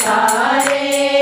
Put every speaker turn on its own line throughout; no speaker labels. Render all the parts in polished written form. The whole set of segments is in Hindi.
Hare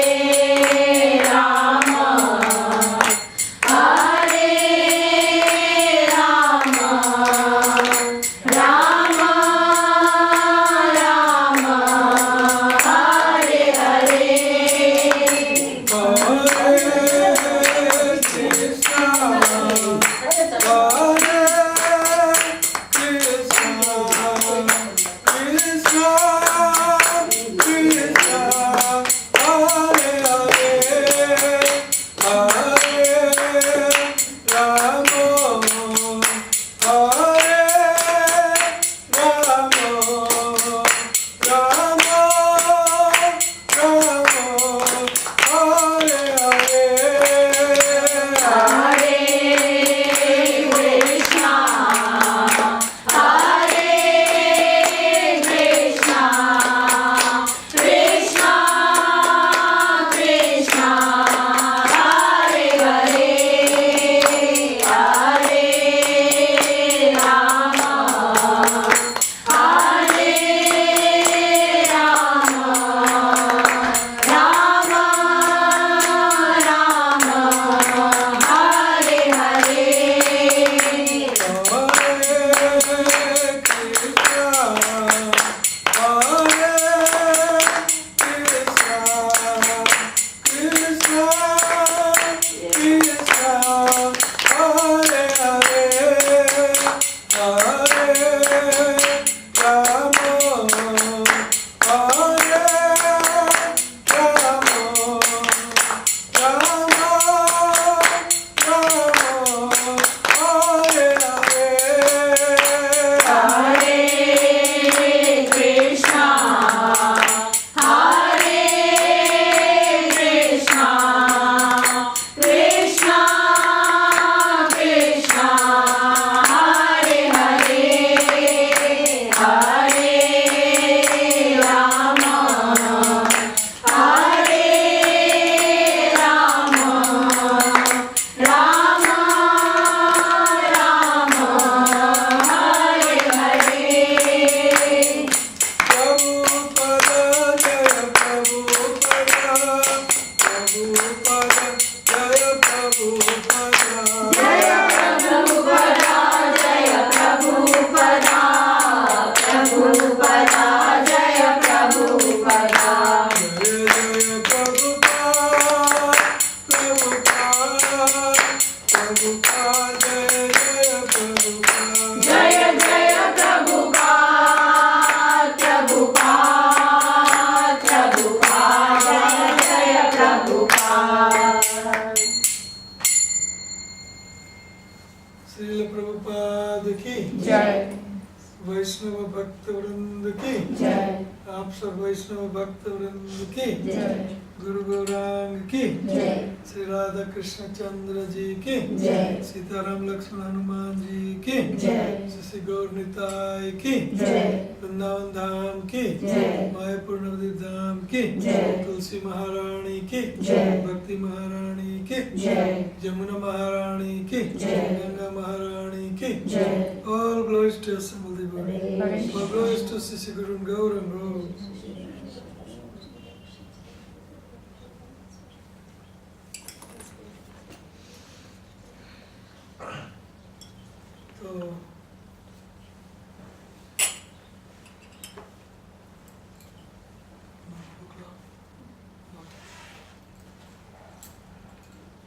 भक्त वृंद की
जय।
आप सब वैष्णव भक्त वृंद की
जय।
गुरु गौरांग की
जय।
श्री राधा कृष्ण चंद्र जी की
जय।
सीताराम लक्ष्मण हनुमान जी की
जय।
श्री गौर निताय की
जय।
वृंदावन धाम की
जय।
मायापुर नवदीप धाम की
जय।
तुलसी महारानी की
जय।
भक्ति महारानी की
जय।
जमुना महारानी की
जय।
गंगा महारानी की
जय।
All glories to assemble the body.
Hare
All glories to Sisi Guru Gauranga.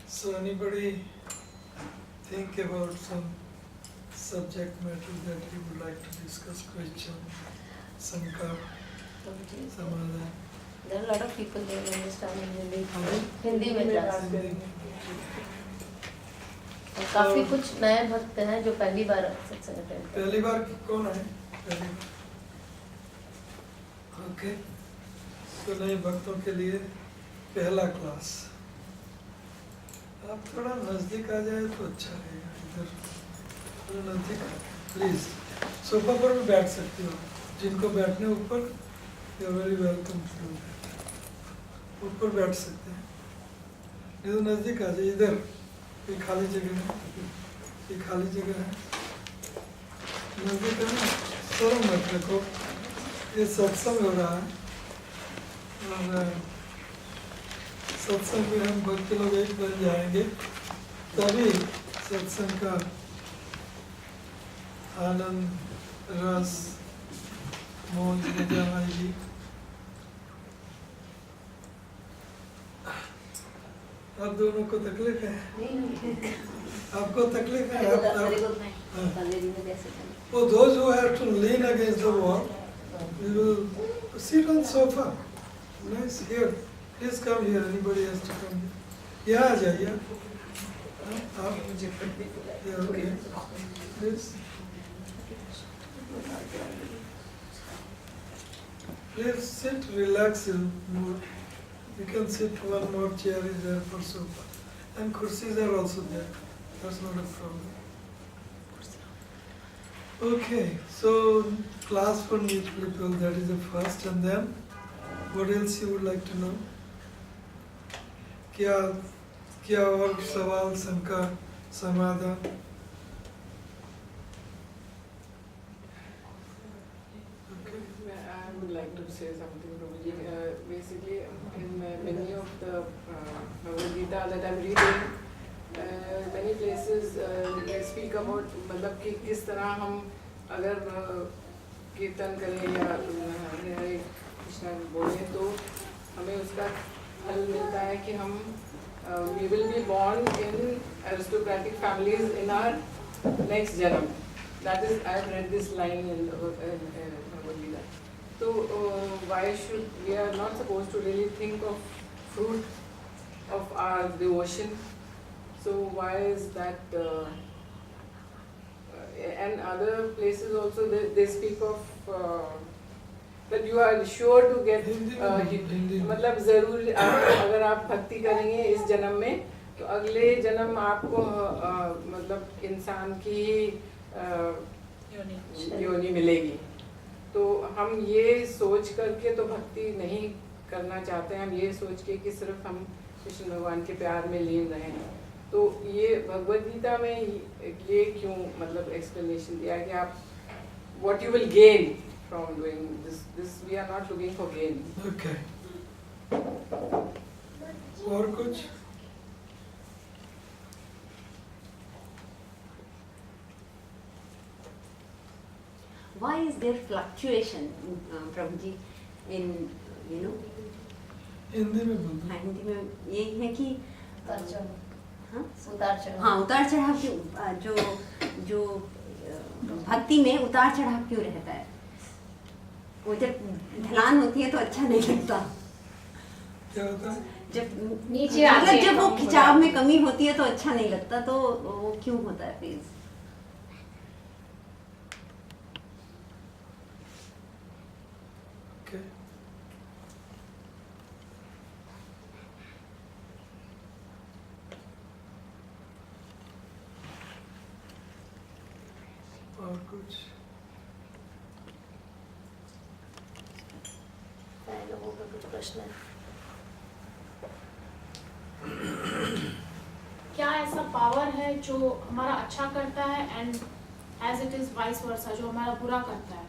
So anybody think about some subject matter that you would like to discuss, question, Sankar, Samadhan?
There are a lot of people they don't understand Hindi.
Hindi?
Hindi में क्लास
Hindi?
और काफी कुछ नए भक्त हैं जो पहली बार सत्संग अटेंड कर
पहली बार कौन है? ओके, तो नए भक्तों के लिए पहला क्लास। आप थोड़ा नजदीक आ जाए तो अच्छा रहेगा। इधर थोड़ा नजदीक प्लीज। सोफा पर भी बैठ सकती हो, जिनको बैठने ऊपर, you are very welcome to ऊपर बैठ सकते हैं। ये तो नजदीक आ जाए। इधर ये खाली जगह है, ये खाली जगह है, नजदीक है ना। शर्म मत रखो, ये सत्संग हो रहा है और सत्संग में हम भक्त लोग एक बन जाएंगे तभी सत्संग का आनंद, रस, मौज मजा आएगी। आप दोनों को तकलीफ है? आपको तकलीफ है? For those who have to lean against the wall, we will sit on sofa. Nice here. Please come here. Anybody has to come here. यहाँ आ जाइए। आप मुझे okay. Please. Please sit, relax in mood. You can sit. One more chair is there for sofa, and kursis are also there. That's not a problem. Okay, so class for new people, that is the first, and then what else you would like to know? क्या क्या और सवाल, शंका, समाधान?
I would like to say something, Prabhuji. Basically, in many of the Bhagavad Gita that I'm reading, many places they speak about मतलब कि किस तरह हम अगर कीर्तन करें या हरे कृष्णा बोलें तो हमें उसका फल मिलता है कि हम we will be born in aristocratic families in our next janam. That is, I have read this line in Bhagavad Gita. So why should we are not supposed to really think of fruit of our devotion? So why is that? And other places also they speak of that you are sure to get. मतलब जरूर अगर आप भक्ति करेंगे इस जन्म में तो अगले जन्म आपको मतलब इंसान की योनि मिलेगी। तो हम ये सोच करके तो भक्ति नहीं करना चाहते हैं, हम ये सोच के कि सिर्फ हम कृष्ण भगवान के प्यार में लीन रहें। तो ये भगवद गीता में ये क्यों मतलब एक्सप्लेनेशन दिया कि आप what you will gain from doing this we are not looking for gain.
Okay. और कुछ?
Why is there fluctuation, Prabhuji, in
Hindi में बोल दो।
हिंदी में यही है कि
उतार चढ़ाव
जो भक्ति में उतार चढ़ाव क्यों रहता है? वो जब ढलान होती है तो अच्छा नहीं लगता।
क्या होता है?
जब
नीचे
मतलब जब वो खिंचाव में कमी होती है तो अच्छा नहीं लगता, तो वो क्यों होता है प्लीज?
कुछ
लोगों का कुछ प्रश्न है?
क्या ऐसा पावर है जो हमारा अच्छा करता है and as it is vice versa जो हमारा बुरा करता है?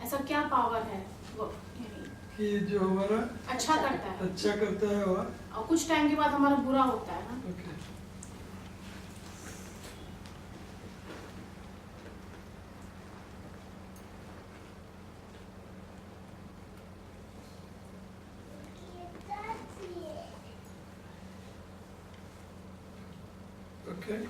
ऐसा क्या पावर है वो
कि जो हमारा
अच्छा करता है
अच्छा करता है वह
और कुछ टाइम के बाद हमारा बुरा होता है ना?
ओके। Okay.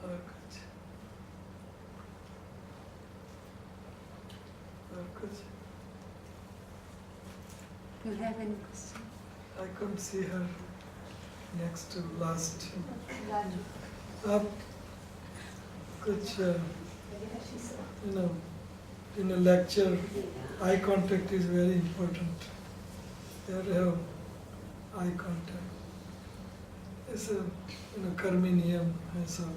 और कुछ
You have any question?
I couldn't see her next to last. आप कुछ in a lecture eye contact is very important. You have to have eye contact. ऐसा कर्मी नियम है सब,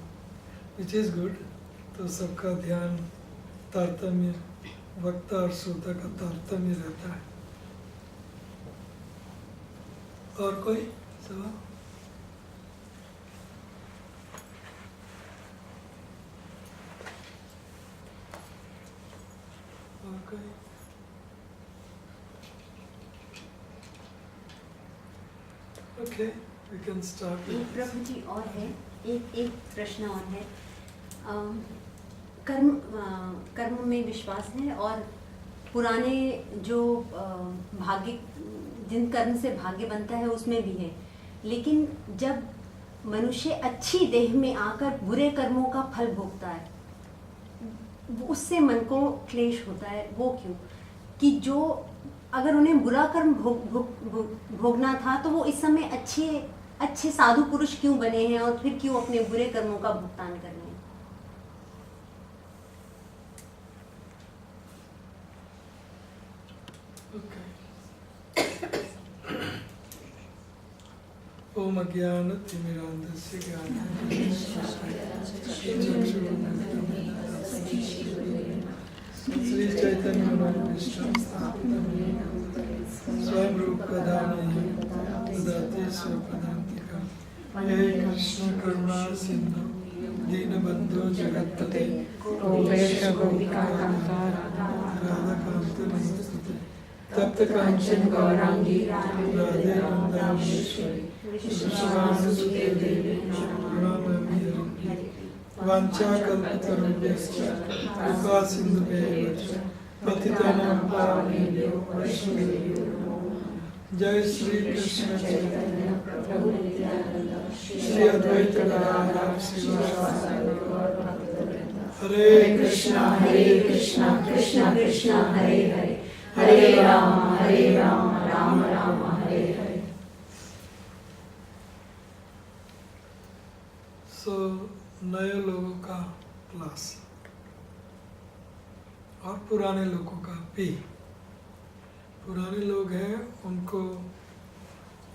which is good. तो सबका ध्यान तारतम्य वक्ता और श्रोता का तारतम्य रहता है। और कोई सवाल? और कोई? Okay, we can start with this.
प्रभु जी और है एक प्रश्न और है। कर्म में विश्वास है और पुराने जो भाग्य जिन कर्म से भाग्य बनता है उसमें भी है, लेकिन जब मनुष्य अच्छी देह में आकर बुरे कर्मों का फल भोगता है उससे मन को क्लेश होता है। वो क्यों? कि जो अगर उन्हें बुरा कर्म भोगना था तो वो इस समय अच्छे साधु पुरुष क्यों बने हैं और फिर क्यों अपने बुरे कर्मों का भुगतान कर रहे हैं?
ओम अज्ञानतिमिरान्धस्य श्री चैतन्य मनोभीष्टं स्थापितं स्वयं रूप प्रदानेन ददाति स्वपदान्तिकं। हे कृष्ण करुणा सिंधु दीनबन्धो जगत्पते
गोपेश गोपिका कांता
राधाकान्त नमोस्तुते। तप्त
कांचन गौरांगी
राधे वृंदावनेश्वरी विश्वानुसुते देवी प्रणमामि हरिं। वाञ्छाकल्पतरुभ्यश्च कृपा सिन्धुभ्यैव च पतितानां पावनेभ्यो वैष्णवेभ्यो नमो नमः। जय श्री कृष्ण चैतन्य प्रभु नित्यानंद श्री अद्वैत गदाधर श्रीवासादि गौर भक्तवृंद। हरे कृष्णा कृष्णा कृष्णा हरे हरे हरे राम राम राम हरे हरे। सो नए लोगों का क्लास और पुराने लोगों का भी। पुराने लोग हैं उनको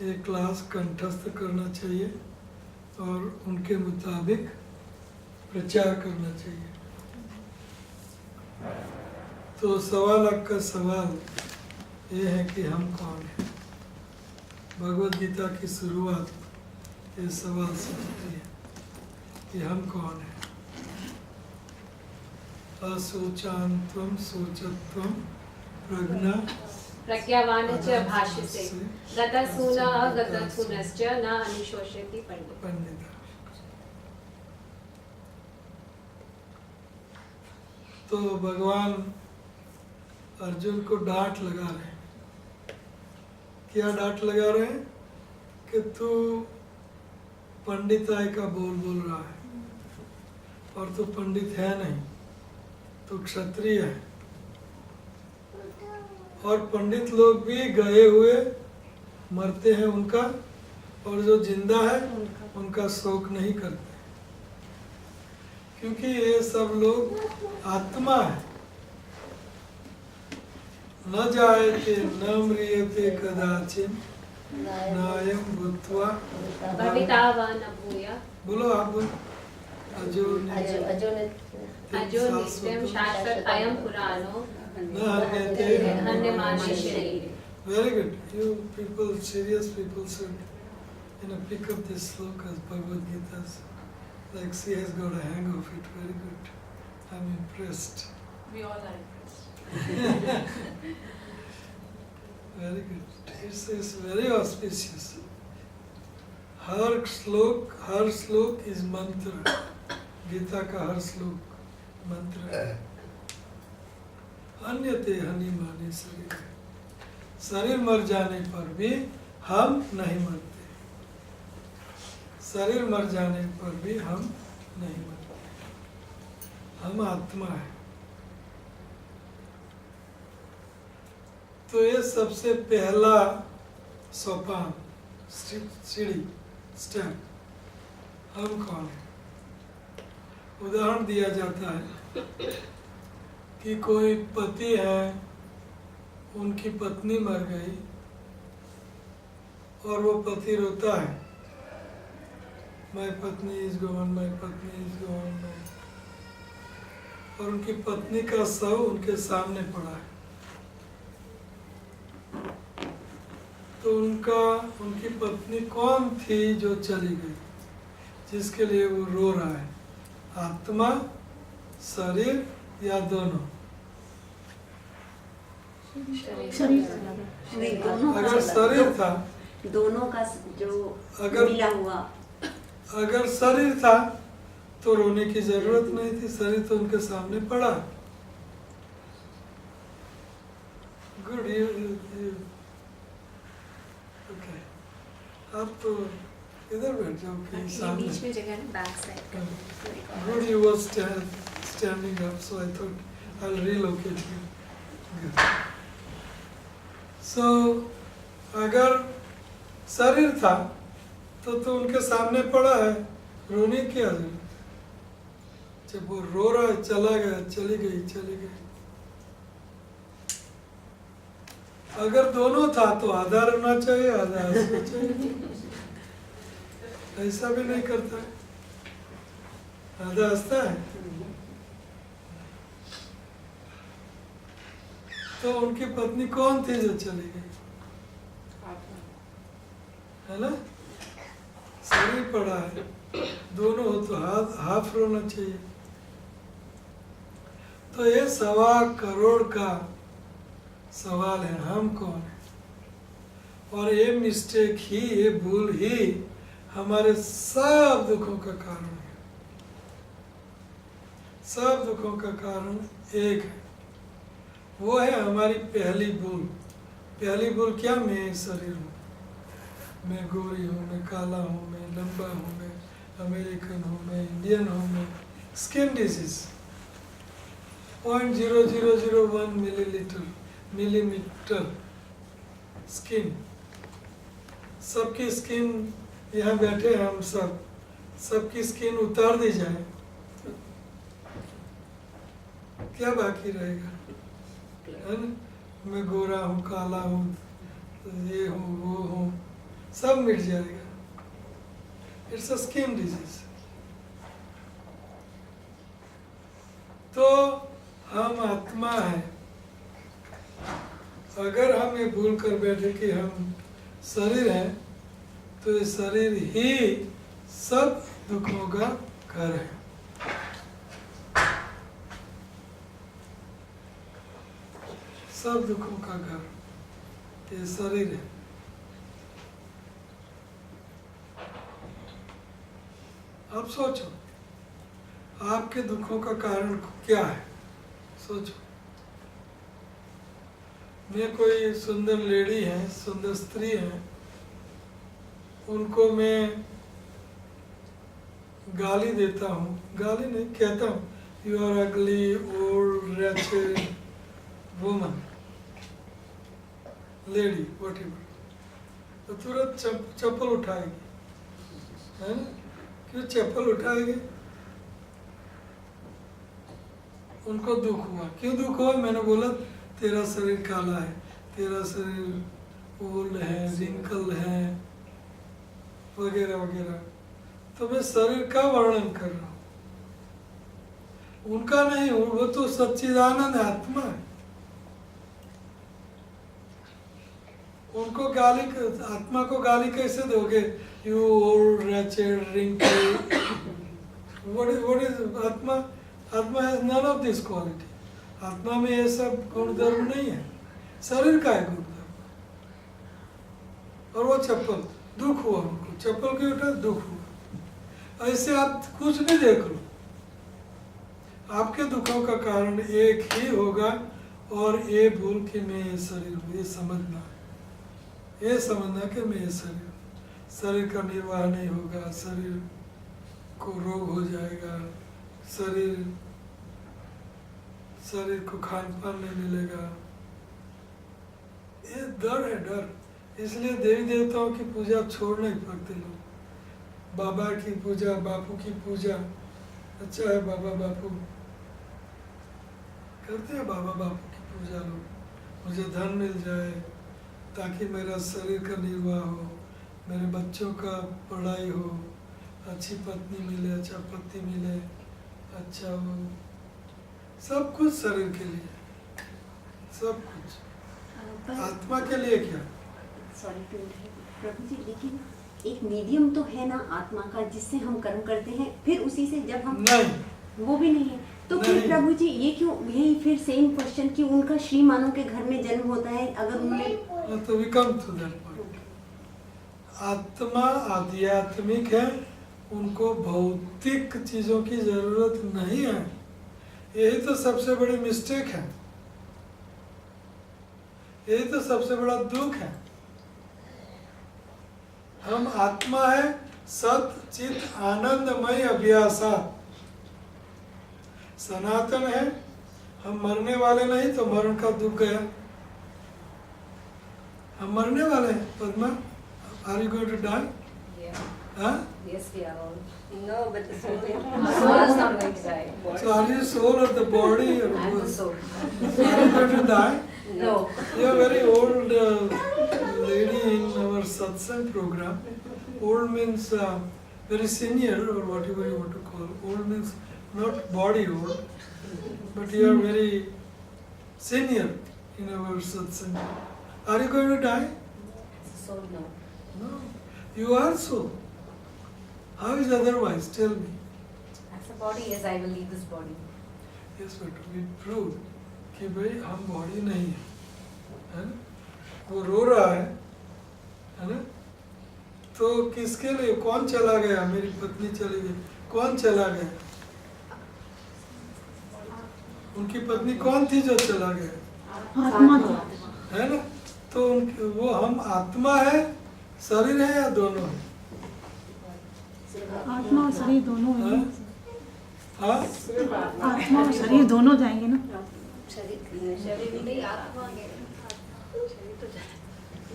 एक क्लास कंठस्थ करना चाहिए और उनके मुताबिक प्रचार करना चाहिए। तो सवाल आपका सवाल ये है कि हम कौन हैं। भगवद गीता की शुरुआत ये सवाल से होती है कि हम कौन हैं। असोचान्त्वं सोचत्वं प्रज्ञा
प्रज्ञावान च भाष्यसे गतसूना गतसूनश्च न अनुशोषयति पंडित।
तो भगवान अर्जुन को डांट लगा रहे हैं। क्या डांट लगा रहे हैं? कि तू पंडिताई का बोल रहा है और तू पंडित है नहीं, तू क्षत्रिय है। और पंडित लोग भी गए हुए मरते हैं उनका, और जो जिंदा है उनका शोक नहीं करते। क्योंकि ये सब लोग आत्मा है। न जायते न म्रियते कदाचिन नायम भूत्वा
भविता वा न भूया
बोलो आप बोलो। अजो
अजो
अजो नित्यम शाश्वत अयम पुराणो
न हन्यते
हन्यमाने शरीरे।
Very good. You people, serious people should, pick up this sloka as Bhagavad Gita. Like she has got a hang of it. Very good. I'm impressed.
We all are impressed.
Very good. It's very auspicious. Her slok is mantra. Gita का हर श्लोक मंत्र है। अन्यते हनि माने शरीर। शरीर मर जाने पर भी हम नहीं मरते। शरीर मर जाने पर भी हम नहीं मरते। हम आत्मा है। तो ये सबसे पहला सोपान, सीढ़ी, स्टेप। हम कौन है? उदाहरण दिया जाता है कि कोई पति है, उनकी पत्नी मर गई और वो पति रोता है, माय पत्नी इज गॉन, माय पत्नी इज गॉन। और उनकी पत्नी का शव उनके सामने पड़ा है। तो उनकी पत्नी कौन थी जो चली गई, जिसके लिए वो रो रहा है? आत्मा, शरीर या दोनों?
नहीं, दोनों का
अगर शरीर था,
दोनों का जो
अगर
मिला हुआ,
अगर शरीर था तो रोने की जरूरत नहीं थी। शरीर तो उनके सामने पड़ा। गुड। ओके, आप तो इधर बैठ जाओ कि सामने।
बीच में जगह ना, back side.
Good, you were standing up, so I thought I'll relocate you. Good. So, अगर शरीर था तो उनके सामने पड़ा है, रोने की जरूरत? जब वो रो रहा है, चला गया, चली गई। अगर दोनों था तो आधा रोना चाहिए, आधा हंसना चाहिए। ऐसा भी नहीं करता है, आधा हंसता है। तो उनकी पत्नी कौन थी जो चली गई? है ना? शरीर पड़ा है, दोनों हो तो हाफ रोना चाहिए। तो ये 1.25 करोड़ का सवाल है, हम कौन है? और ये मिस्टेक ही, ये भूल ही हमारे सब दुखों का कारण है। सब दुखों का कारण एक है, वो है हमारी पहली भूल। पहली भूल क्या? मैं शरीर हूँ, मैं गोरी हूँ, मैं काला हूँ, मैं लंबा हूँ, मैं अमेरिकन हूँ, मैं इंडियन हूँ, मैं स्किन डिजीज 0.0001 मिलीमीटर स्किन। सबकी स्किन, यहाँ बैठे हैं हम सब, सबकी स्किन उतार दी जाए, क्या बाकी रहेगा? है ना? मैं गोरा हूँ, काला हूँ, ये हूँ, वो हूँ, सब मिट जाएगा। It's a skin disease. तो हम आत्मा है। अगर हम ये भूल कर बैठे कि हम शरीर हैं, तो ये शरीर ही सब दुखों का घर है। सब दुखों का घर ये शरीर है। अब सोचो, आपके दुखों का कारण क्या है? सोचो। मैं कोई सुंदर लेडी है, सुंदर स्त्री है, उनको मैं गाली देता हूँ, गाली नहीं कहता हूँ, you are ugly old wretched woman, lady, whatever, तो तुरंत चप्पल उठाएगी, है ना? क्यों चप्पल उठाएगी? उनको दुख हुआ। क्यों दुख हुआ? मैंने बोला तेरा शरीर काला है, तेरा शरीर ओल्ड है, रिंकल है, वगैरह वगैरह। तो मैं शरीर का वर्णन कर रहा हूँ, उनका नहीं। वो तो सच्चिदानंद आत्मा है। उनको गाली, आत्मा को गाली कैसे दोगे? You old wretched wrinkle. what is आत्मा? आत्मा has none of this quality. आत्मा में ये सब गुणधर्म नहीं है, शरीर का है गुणधर्म। और वो चप्पल, दुख हुआ उनको, चप्पल क्यों उठा? दुख हुआ। ऐसे आप कुछ भी देख लो, आपके दुखों का कारण एक ही होगा, और ये भूल कि मैं ये शरीर हूँ, ये समझना, ये समझना कि मैं ये शरीर हूँ। शरीर का निर्वाह नहीं होगा, शरीर को रोग हो जाएगा, शरीर को खान पान नहीं मिलेगा। ये डर है, डर। इसलिए देवी देवताओं की पूजा छोड़ नहीं पाते लोग। बाबा की पूजा, बापू की पूजा, अच्छा है बाबा बापू करते हैं, बाबा बापू की पूजा लोग। मुझे धन मिल जाए ताकि मेरा शरीर का निर्वाह हो, मेरे बच्चों का पढ़ाई हो, अच्छी पत्नी मिले, अच्छा पति मिले, अच्छा हो, सब कुछ शरीर के लिए, सब कुछ। आत्मा के लिए क्या?
सॉरी टू प्रभु जी, लेकिन एक मीडियम तो है ना आत्मा का, जिससे हम कर्म करते हैं, फिर उसी से जब हम
नहीं,
वो भी नहीं है तो फिर
नहीं।
प्रभु जी ये क्यों? यही फिर सेम क्वेश्चन कि उनका श्रीमानों के घर में जन्म होता है, अगर उन्हें
तो we come to that point. आत्मा आध्यात्मिक है, उनको भौतिक चीजों की जरूरत नहीं है। यही तो सबसे बड़ी मिस्टेक है, यही तो सबसे बड़ा दुख है। हम आत्मा है, सत चित आनंदमय अभ्यासा, सनातन है। हम मरने वाले नहीं, तो मरण का दुख गया। हम मरने वाले हैं। Padma, are you going to die? हाँ?
Yes, we are all. No, but the soul
Soul is not going to die.
So are you soul or the body? Or
I'm the
both?
soul.
Are you going to die?
No.
You are very old lady in our satsang program. Old means very senior, or whatever you want to call. Old means not body old, but you are very senior in our satsang. Are you going to die?
As a soul, no.
No. You are soul. How is otherwise? Tell me.
As a body, yes, I will leave this body.
Yes, but we prove कि भाई हम बॉडी नहीं है ना? वो रो रहा है ना? तो किसके लिए? कौन चला गया? मेरी पत्नी चली गई, कौन चला गया? उनकी पत्नी कौन थी जो चला गया?
आत्मा
है ना? तो वो हम आत्मा है, शरीर है, या दोनों है?
आत्मा और शरीर दोनों
हाँ?
हैं।
हाँ?
सिर्फ आत्मा।
आत्मा और शरीर दोनों जाएंगे ना।
शरीर नहीं, आत्मा।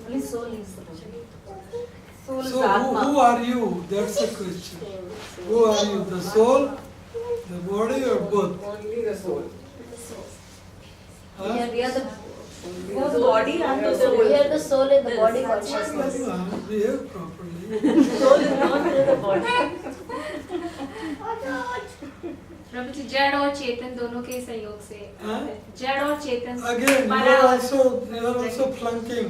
Only soul leaves the body. Soul is
So
Atma.
who are you? That's the question. Who are you? The soul, the body, or both?
Only the soul.
Huh?
We are the
Both body and the soul.
we are the soul and the body consciousness.
Behave properly.
Soul is known through the body. प्रभु जी, जड़ और चेतन दोनों के सहयोग से,
हाँ?
जड़ और चेतन
Again, you
परा
are
और
also flunking.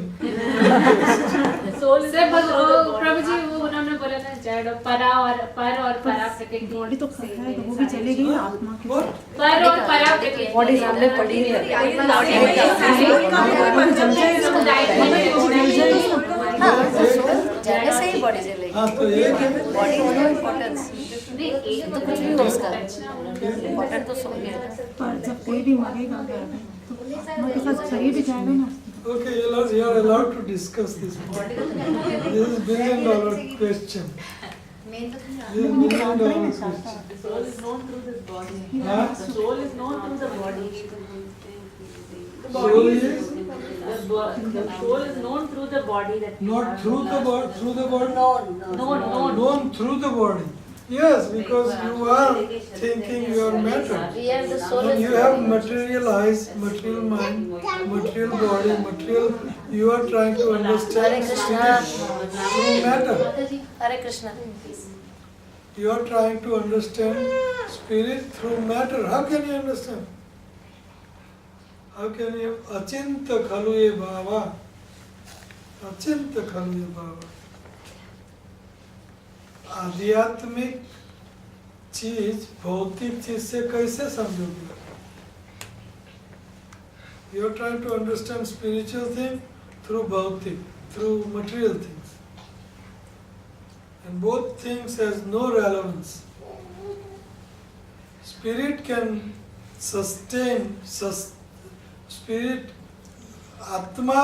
सोल से प्रभु जी, वो उन्होंने बोला ना, जड़ और परा और परा प्रकृति।
बॉडी तो खा है तो वो भी चलेगी ना आत्मा के
What?
साथ।
पर और परा प्रकृति।
बॉडी सामने पड़ी है। जाने से ही बॉडी चलेगी।
हाँ, तो ये
बॉडी नो इम्पोर्टेंस। एक तो कुछ भी हो उसका, इम्पोर्टेंट तो सोल है।
पर जब कोई भी मरेगा तो आत्मा के साथ शरीर भी जाएगा ना।
okay, you are allowed to discuss this point. This is $1 billion question. This is $1 billion question.
Soul is known through this body.
Huh?
Soul is known through the body.
Soul is
The soul is known through the body that we
not
are.
through the body, through the body.
Known.
Known through the body. Yes, because you are thinking you are matter.
We have the soul.
And you have material eyes, material mind, material body, material. You are trying to
Hare
understand
Krishna.
spirit through matter.
Hare Krishna.
You are trying to understand spirit through matter. How can you understand? How can you? Achinta khalu ye bhava. Achinta khalu ye bhava. आध्यात्मिक चीज भौतिक चीज से कैसे समझोगे? You are trying to understand spiritual thing through भौतिक, through material things, and both things has no relevance. Spirit can sustain. Spirit, आत्मा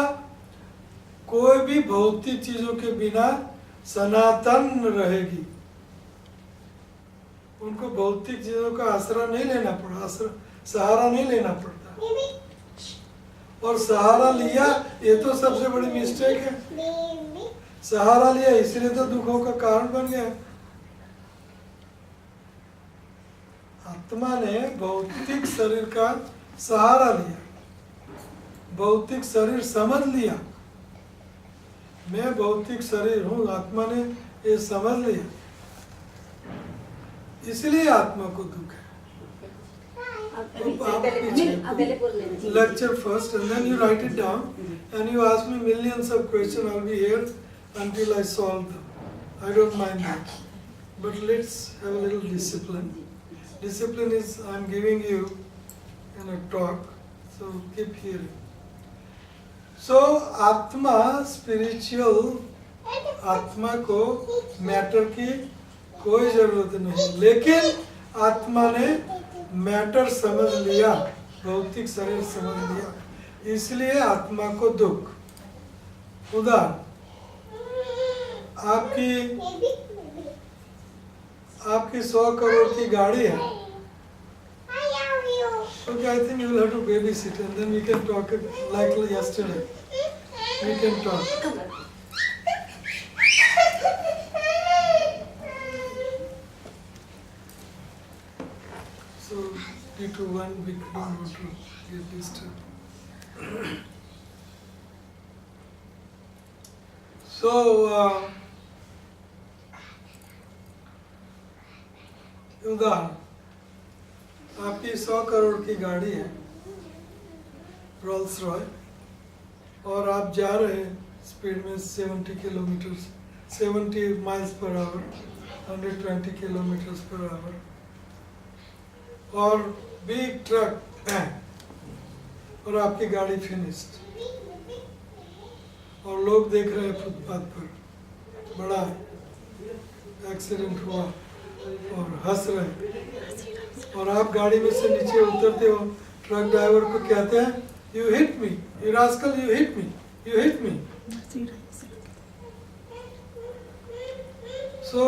कोई भी भौतिक चीजों के बिना सनातन रहेगी. उनको भौतिक चीजों का आसरा नहीं लेना पड़ा, सहारा नहीं लेना पड़ता. और सहारा लिया ये तो सबसे बड़ी मिस्टेक है. सहारा लिया इसलिए तो दुखों का कारण बन गया. आत्मा ने भौतिक शरीर का सहारा लिया, भौतिक शरीर समझ लिया. मैं भौतिक शरीर हूँ, आत्मा ने ये समझ लिया, इसलिए आत्मा को दुख है. Lecture first and then you write it down and you ask me millions of questions. I'll be here until I solve them. I don't mind that. But let's have a little discipline. Discipline is I'm giving you in a talk, so keep hearing. So आत्मा स्पिरिचुअल, आत्मा को मैटर की कोई जरूरत नहीं, लेकिन आत्मा ने मैटर समझ लिया, भौतिक शरीर समझ लिया, इसलिए आत्मा को दुख. उदाहरण, आपकी 100 करोड़ की गाड़ी है. Okay, I think you will have to babysit and then we can talk like yesterday. We can talk. So, due to one big don't want to get disturbed. So, उदाहरण, आपकी 100 करोड़ की गाड़ी है, रोल्स रॉय, और आप जा रहे हैं स्पीड में 70 kilometre, 70 miles per hour, 120 kilometre per hour, और बिग ट्रक बैंग, और आपकी गाड़ी फिनिश्ड, और लोग देख रहे हैं फुटपाथ पर, बड़ा एक्सीडेंट हुआ और हंस रहे हैं. और आप गाड़ी में से नीचे उतरते हो, ट्रक ड्राइवर को कहते हैं you hit me, you rascal, you hit me, you hit me. So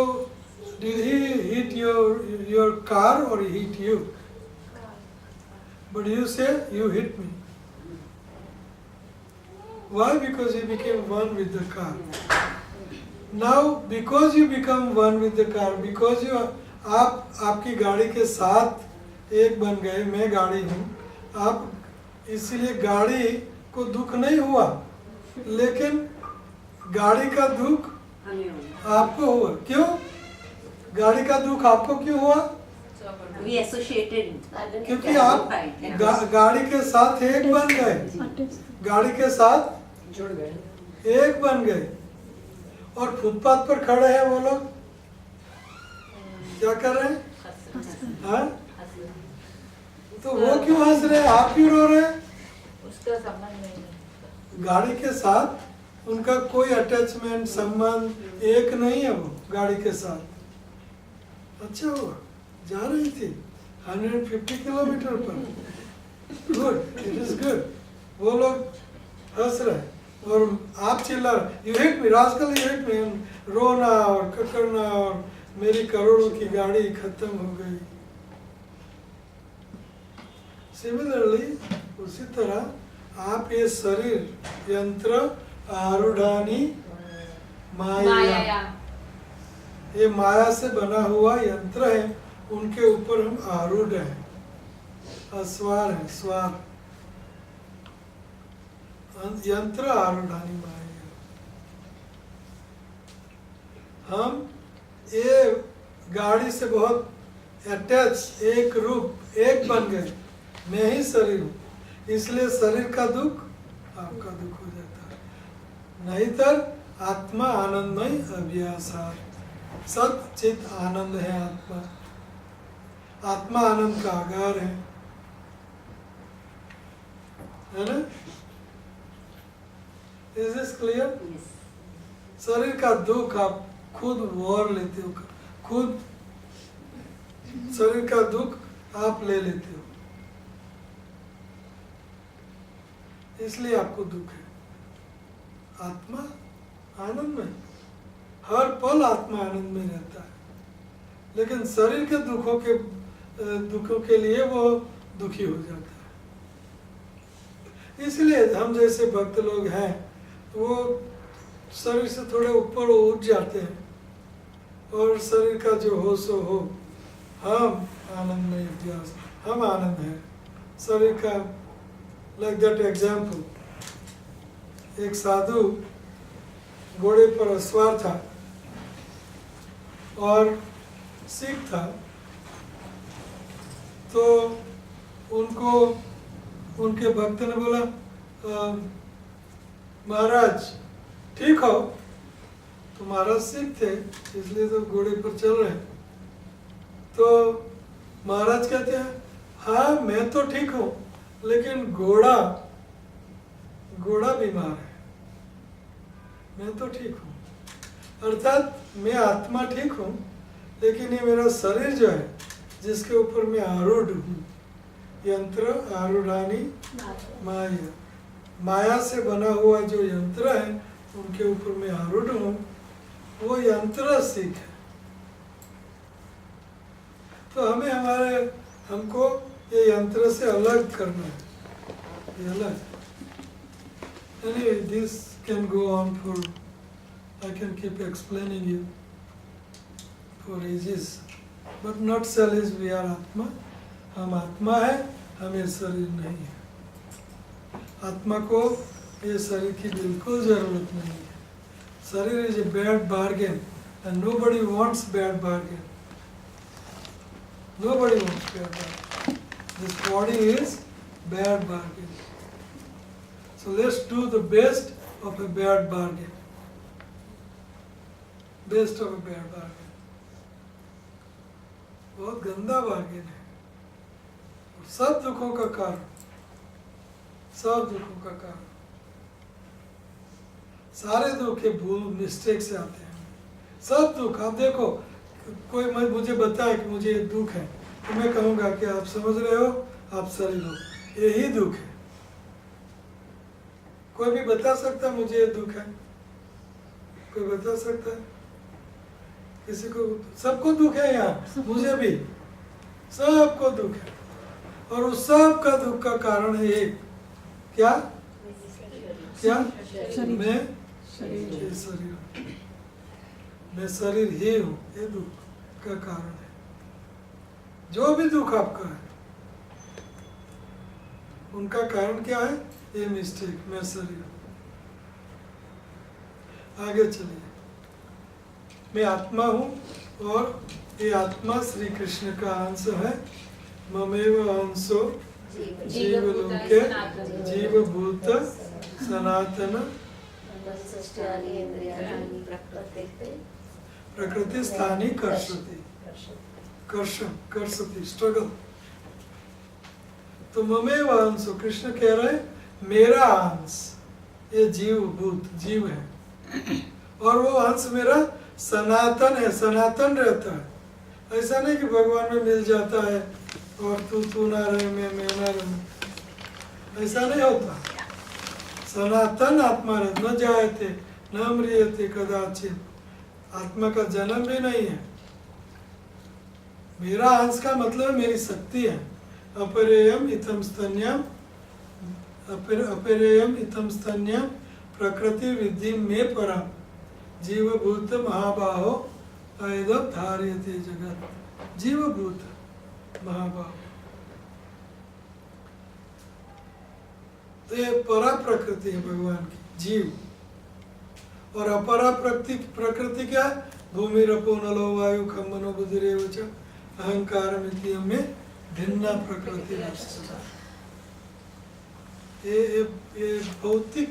did he hit your car or he hit you? But you say you hit me. Why? Because you became one with the car. Now because you become one with the car, because you आपकी गाड़ी के साथ एक बन गए, मैं गाड़ी हूँ, आप, इसीलिए गाड़ी को दुख नहीं हुआ, लेकिन गाड़ी का दुख आपको हुआ. क्यों? गाड़ी का दुख आपको क्यों हुआ?
We associated.
क्योंकि आप गाड़ी के साथ एक बन गए, गाड़ी के साथ
जुड़ गए,
एक बन गए. और फुटपाथ पर खड़े हैं वो लोग क्या कर रहे हैं? हाँ? तो वो क्यों हंस रहे हैं, आप क्यों रो रहे हैं?
उसका संबंध नहीं.
गाड़ी के साथ उनका कोई अटैचमेंट, संबंध एक नहीं है. वो गाड़ी के साथ अच्छा हुआ, जा रही थी 150 किलोमीटर पर, गुड, इट इज गुड. वो लोग हंस रहे हैं और आप चिल्ला रहे, you hit me rascal, you hit me. रोना और ककड़ना और मेरी करोड़ों की गाड़ी खत्म हो गई. सिमिलरली, उसी तरह आप ये शरीर यंत्र आरूढ़ानी माया, ये माया से बना हुआ यंत्र है, उनके ऊपर हम आरूढ़ हैं, अस्वार है, स्वार यंत्र आरूढ़ानी माया। हम ये गाड़ी से बहुत अटैच, एक रूप, एक बन गए, मैं ही शरीर हूँ, इसलिए शरीर का दुख आपका दुख हो जाता है। नहीं तर आत्मा आनंदमय अभ्यासार, सत चित आनंद है आत्मा, आत्मा आनंद का आगार है ना? Is this clear? शरीर का दुख आप खुद वॉर लेते हो, खुद शरीर का दुख आप ले लेते हो, इसलिए आपको दुख है। आत्मा आनंद में, हर पल आत्मा आनंद में रहता है, लेकिन शरीर के दुखों के लिए वो दुखी हो जाता है। इसलिए हम जैसे भक्त लोग हैं वो शरीर से थोड़े ऊपर उठ जाते हैं और शरीर का जो हो सो हो, हम आनंद में अभ्यास, हम आनंद है शरीर का। लाइक दैट एग्जाम्पल, एक साधु घोड़े पर अस्वार था और सिख था, तो उनको उनके भक्त ने बोला, महाराज ठीक हो? तो महाराज सिख थे, इसलिए तो घोड़े पर चल रहे हैं। तो महाराज कहते हैं, हाँ मैं तो ठीक हूँ, लेकिन घोड़ा बीमार है, मैं तो ठीक हूँ। अर्थात मैं आत्मा ठीक हूँ, लेकिन ये मेरा शरीर जो है, जिसके ऊपर मैं आरूढ़ हूँ, यंत्र आरूढ़ानी माया, माया से बना हुआ जो यंत्र है उनके ऊपर मैं आरूढ़ हूँ, वो यंत्र सिख है। तो हमको ये यंत्र से अलग करना है, ये अलग। Anyway, this can go on for, I can keep explaining you for ages, but not sell is we are आत्मा, हम आत्मा है, हमें शरीर नहीं है। आत्मा को ये शरीर की बिल्कुल जरूरत नहीं है। शरीर is a bad bargain and nobody wants bad bargain. Nobody wants bad bargain. This body is bad bargain. So let's do the best of a bad bargain. Best of a bad bargain. बहुत गंदा बार्गेन है, और सब दुखों का कारण, सब दुखों का कारण, सारे दुख के भूल मिस्टेक से आते हैं, सब दुख। आप देखो, कोई मुझे बताए कि मुझे ये दुख है, तो मैं कहूँगा कि आप समझ रहे हो, आप शरीर हो, यही दुख है। कोई भी बता सकता मुझे ये दुख है? कोई बता सकता है? किसी को? सबको दुख है यहाँ, मुझे भी सबको दुख है, और उस सब का दुख का कारण है एक, क्या? मैं शरीर ही हूँ, ये दुख का कारण है। जो भी दुख आपका है उनका कारण क्या है? ये मिस्टेक, मैं शरीर हूँ। आगे चलिए, मैं आत्मा हूँ और ये आत्मा श्री कृष्ण का अंश है। ममेव अंशो जीवलोके जीवभूत सनातन प्रकृति स्थानी कर्षति स्ट्रगल। तो ममेव अंशो, कृष्ण कह रहे मेरा अंश, ये जीव है, और वो अंश मेरा सनातन है, सनातन रहता है। ऐसा नहीं कि भगवान में मिल जाता है और तू ना रहे, मैं ना रहूं, ऐसा नहीं होता। सनातन आत्मा रहे, न जायते न म्रियते कदाचित, आत्मा का जन्म भी नहीं है। मेरा अंश का मतलब मेरी शक्ति है। अपरेयम इतम स्तन्यम, अपरेयम इतम स्तन्यम प्रकृति विद्धि में परम जीवभूत महाबाहो ऐदम धार्यते जगत जीवभूत महाभाव। तो ये परा प्रकृति है भगवान की, जीव। और अपरा प्रकृति क्या? भूमि रपो नलो वायु खम मनो बुद्धिरेव च अहंकार में भिन्ना प्रकृति। ये भौतिक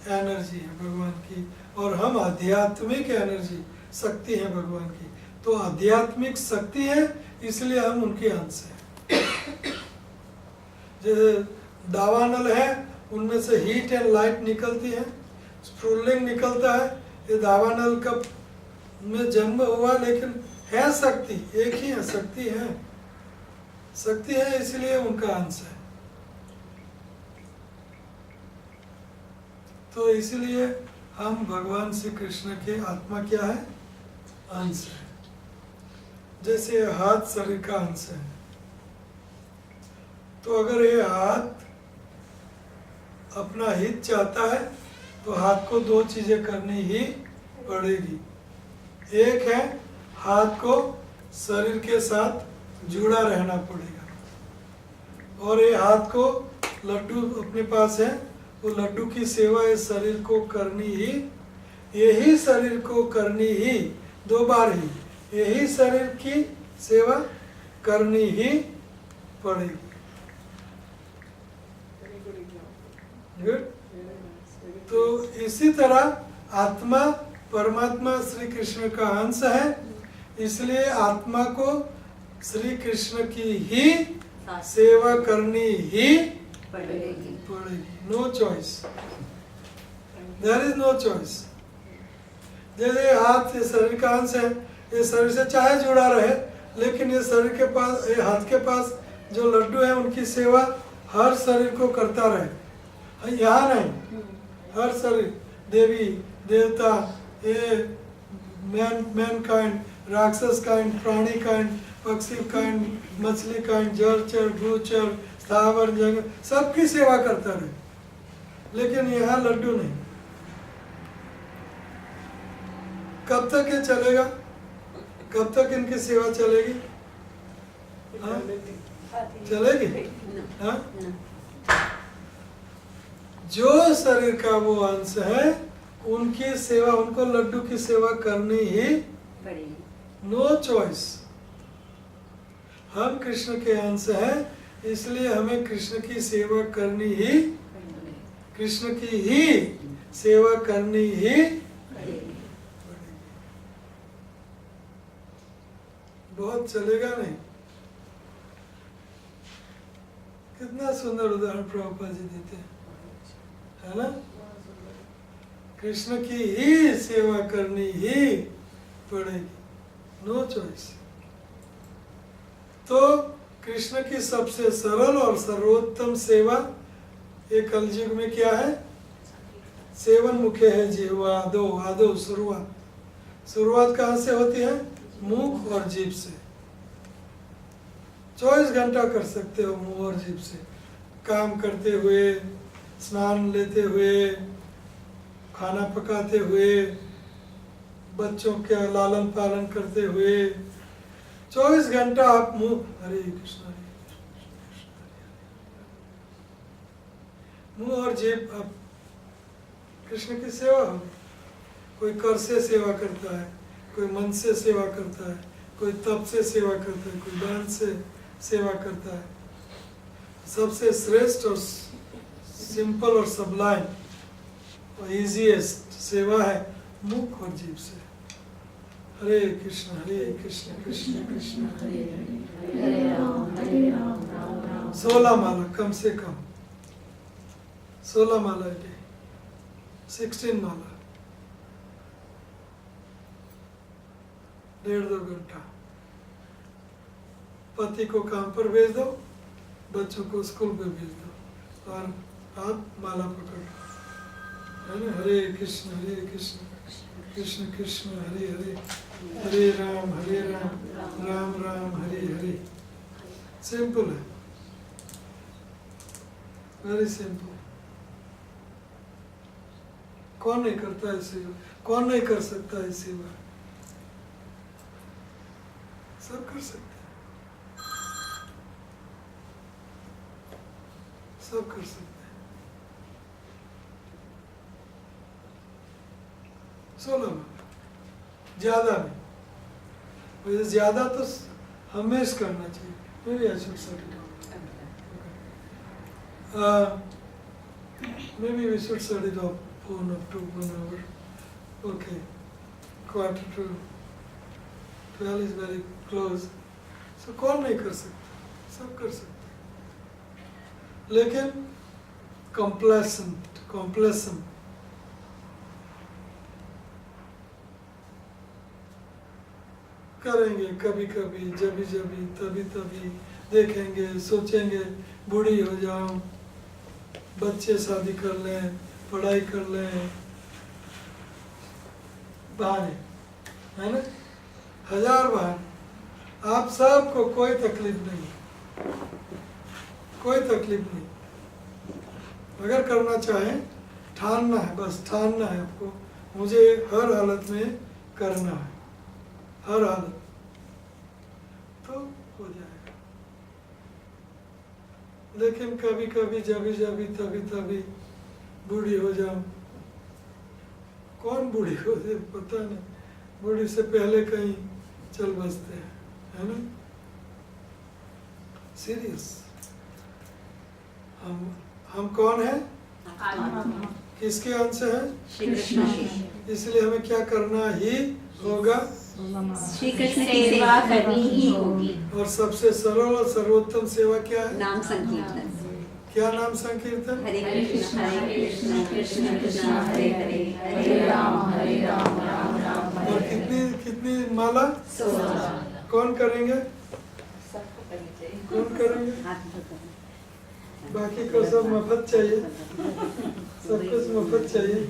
एनर्जी है भगवान की, और हम आध्यात्मिक एनर्जी शक्ति है भगवान की। तो आध्यात्मिक शक्ति है, इसलिए हम उनके अंश हैं। जैसे दावानल है, उनमें से हीट एंड लाइट निकलती है, स्प्रूलिंग निकलता है। ये दावानल का में जन्म हुआ, लेकिन है शक्ति, एक ही है, शक्ति है, शक्ति है, इसलिए उनका अंश है। तो इसलिए हम भगवान श्री कृष्ण के आत्मा क्या है? अंश है। जैसे हाथ शरीर का अंश है, तो अगर ये हाथ अपना हित चाहता है तो हाथ को दो चीजें करनी ही पड़ेगी। एक है हाथ को शरीर के साथ जुड़ा रहना पड़ेगा, और ये हाथ को लड्डू अपने पास है, वो लड्डू की सेवा इस शरीर को करनी ही, यही शरीर को करनी ही, दो बार ही यही शरीर की सेवा करनी ही पड़ेगी। गुड। तो इसी तरह आत्मा परमात्मा श्री कृष्ण का अंश है, इसलिए आत्मा को श्री कृष्ण की ही सेवा करनी ही पड़ेगी। No choice, there is no choice. जैसे हाथ ये शरीर का अंश है, ये शरीर से चाहे जुड़ा रहे, लेकिन ये शरीर के पास, ये हाथ के पास जो लड्डू है, उनकी सेवा हर शरीर को करता रहे। यहाँ नहीं, हर शरीर, देवी देवता, ये मैन काइंड, राक्षस काइंड, प्राणी काइंड, पक्षी काइंड, मछली काइंड, जलचर, भूचर, स्थावर जंगल, सबकी सेवा करता रहे, लेकिन यहाँ लड्डू नहीं। कब तक ये चलेगा? कब तक इनकी सेवा चलेगी? हाँ? चलेगी? हाँ? जो शरीर का वो अंश है, उनकी सेवा, उनको लड्डू की सेवा करनी ही पड़ेगी। No choice. हम कृष्ण के अंश हैं, इसलिए हमें कृष्ण की सेवा करनी ही, कृष्ण की ही सेवा करनी ही पड़ेगी। बहुत चलेगा नहीं। कितना सुंदर उदाहरण प्रभुपाद जी देते हैं, है ना? कृष्ण की ही सेवा करनी ही पड़ेगी, नो चॉइस। तो कृष्ण की सबसे सरल और सर्वोत्तम सेवा ये कलयुग में क्या है? सेवन मुखे है जिह्वा, आदो आदो शुरुआत कहाँ से होती है? मुख और जीभ से। 24 घंटा कर सकते हो मुंह और जीभ से, काम करते हुए, स्नान लेते हुए, खाना पकाते हुए, बच्चों का लालन पालन करते हुए, 24 घंटा आप मुंह हरे कृष्ण मुंह और जीभ आप कृष्ण की सेवा हो। कोई कर से सेवा करता है, कोई मन से सेवा करता है, कोई तप से सेवा करता है, कोई दान से सेवा करता है। सबसे श्रेष्ठ और सिंपल और सबलाइन और इजीएस्ट सेवा है मुख और जीभ से। हरे कृष्ण कृष्ण कृष्ण हरे हरे राम 16 माला कम से कम, 16 माला डे, 16 माला, 1.5-2 घंटा। पति को काम पर भेज दो, बच्चों को स्कूल पे भेज दो, और आप माला पकड़ो, है ना? हरे कृष्ण कृष्ण कृष्ण हरे हरे, हरे राम राम राम हरे हरे। सिंपल है, वेरी सिंपल। कौन नहीं करता है सेवा? कौन नहीं कर सकता है सेवा? सब कर सकते हैं, सब कर सकते हैं। 16 माला, ज्यादा नहीं, वैसे ज्यादा तो हमेशा करना चाहिए। Maybe I should set it off. Maybe we should set it off phone up to 1 hour. Okay, 11:45 is very close. So कौन नहीं कर सकता, सब कर सकते, लेकिन complacent करेंगे कभी कभी, जभी जभी, तभी तभी, देखेंगे, सोचेंगे बूढ़ी हो जाऊं, बच्चे शादी कर लें, पढ़ाई कर लें, बहाने है ना, 1000 बहाने। आप सबको कोई तकलीफ नहीं, कोई तकलीफ नहीं। अगर करना चाहें, ठानना है, बस ठानना है आपको, मुझे हर हालत में करना है, हर हालत, तो हो जाएगा। लेकिन कभी कभी, जभी जभी, तभी तभी बूढ़ी हो जाऊं, कौन बूढ़ी हो जाए पता नहीं, बूढ़ी से पहले कहीं चल बसते हैं, है ना। सीरियस, हम कौन हैं, किसके अंश हैं, इसलिए हमें क्या करना ही होगा,
श्री कृष्ण की सेवा करनी ही होगी।
और सबसे सरल और सर्वोत्तम सेवा क्या है,
नाम संकीर्तन।
क्या नाम संकीर्तन,
हरे कृष्ण कृष्ण कृष्ण हरे हरे, हरे राम राम राम।
और कितनी माला,
16।
कौन करेंगे, कौन करेंगे, बाकी को सब मफत चाहिए, सब कुछ मफत चाहिए।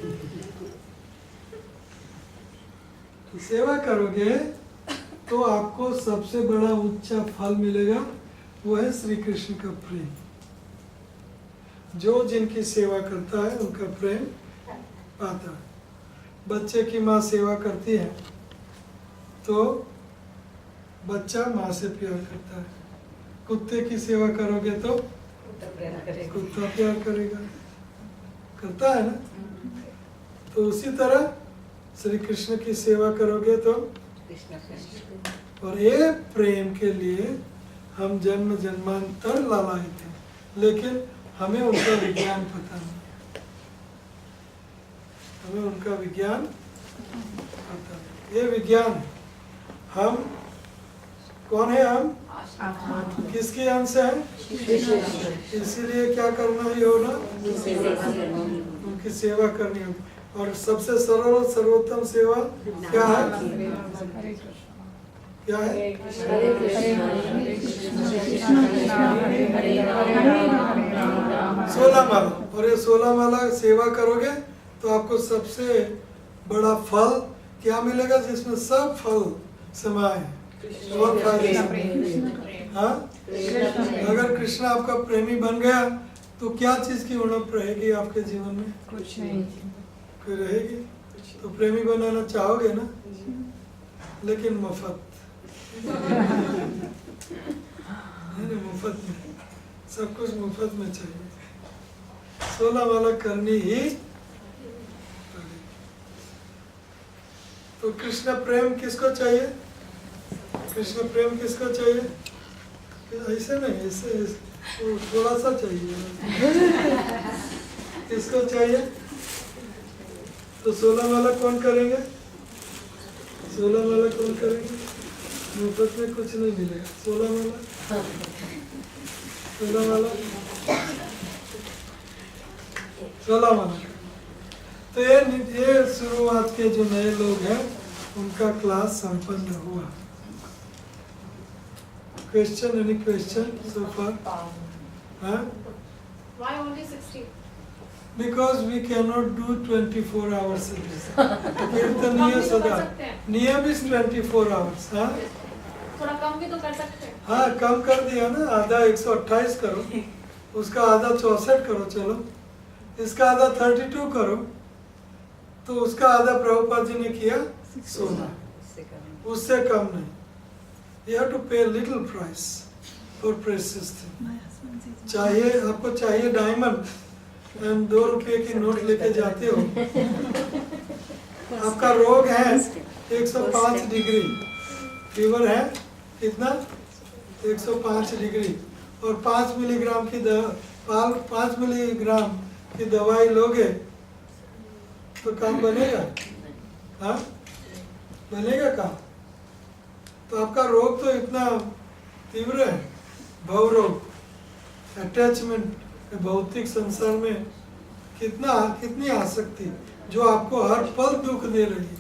सेवा करोगे तो आपको सबसे बड़ा ऊंचा फल मिलेगा, वो है श्री कृष्ण का प्रेम। जो जिनकी सेवा करता है उनका प्रेम पाता है। बच्चे की माँ सेवा करती है तो बच्चा माँ से प्यार करता है। कुत्ते की सेवा करोगे तो कुत्ता प्यार करेगा, करता है ना। तो उसी तरह श्री कृष्ण की सेवा करोगे तो, और ये प्रेम के लिए हम जन्म जन्मांतर लालायित हैं, लेकिन हमें उनका विज्ञान पता नहीं, हमें उनका विज्ञान पता नहीं। ये विज्ञान, हम कौन है, हम किसके अंश हैं, इसीलिए क्या करना ही होगा, उनकी सेवा करनी होगी। और सबसे सरल और सर्वोत्तम सेवा क्या है, क्या है, 16 माला। और ये 16 माला सेवा करोगे तो आपको सबसे बड़ा फल क्या मिलेगा, जिसमें सब फल समाये हैं। और हाँ, अगर कृष्ण आपका प्रेमी बन गया तो क्या चीज की उणप रहेगी आपके जीवन में, कुछ नहीं, कोई रहेगी। तो प्रेमी बनाना चाहोगे ना, लेकिन मुफ्त नहीं, मुफ्त में, सब कुछ मुफ्त में चाहिए। 16 माला करनी ही पड़ेगी। तो कृष्ण प्रेम किसको चाहिए, कृष्ण प्रेम किसको चाहिए, ऐसे नहीं, ऐसे थोड़ा सा चाहिए। किसको चाहिए, तो 16 माला कौन करेंगे, 16 माला कौन करेंगे, मुफ्त में कुछ नहीं मिलेगा। 16 माला, 16 माला, 16 माला। तो ये शुरुआत के जो नए लोग हैं उनका क्लास संपन्न हुआ। Question, any question so far? Huh?
Why only 60?
Because we cannot do 24 hours a day. कीर्तनीय सदा, नियम is 24 hours. हाँ?
थोड़ा कम भी तो कर सकते हैं।
हाँ, कम कर दिया ना, आधा 128 करो, उसका आधा 64 करो, चलो इसका आधा 32 करो, तो उसका आधा प्रभुपाद जी ने किया 16, उससे कम नहीं। You have to pay a little price for precious thing. चाहिए आपको चाहिए डायमंड एंड 2 रुपये की नोट लेके जाते हो. आपका रोग है 105 डिग्री, फीवर है कितना 105 डिग्री, और 5 मिलीग्राम की 5 मिलीग्राम की दवाई लोगे तो काम बनेगा? हाँ बनेगा काम? तो आपका रोग तो इतना तीव्र है, भव रोग, अटैचमेंट भौतिक संसार में कितनी आसक्ति जो आपको हर पल दुख दे रही है,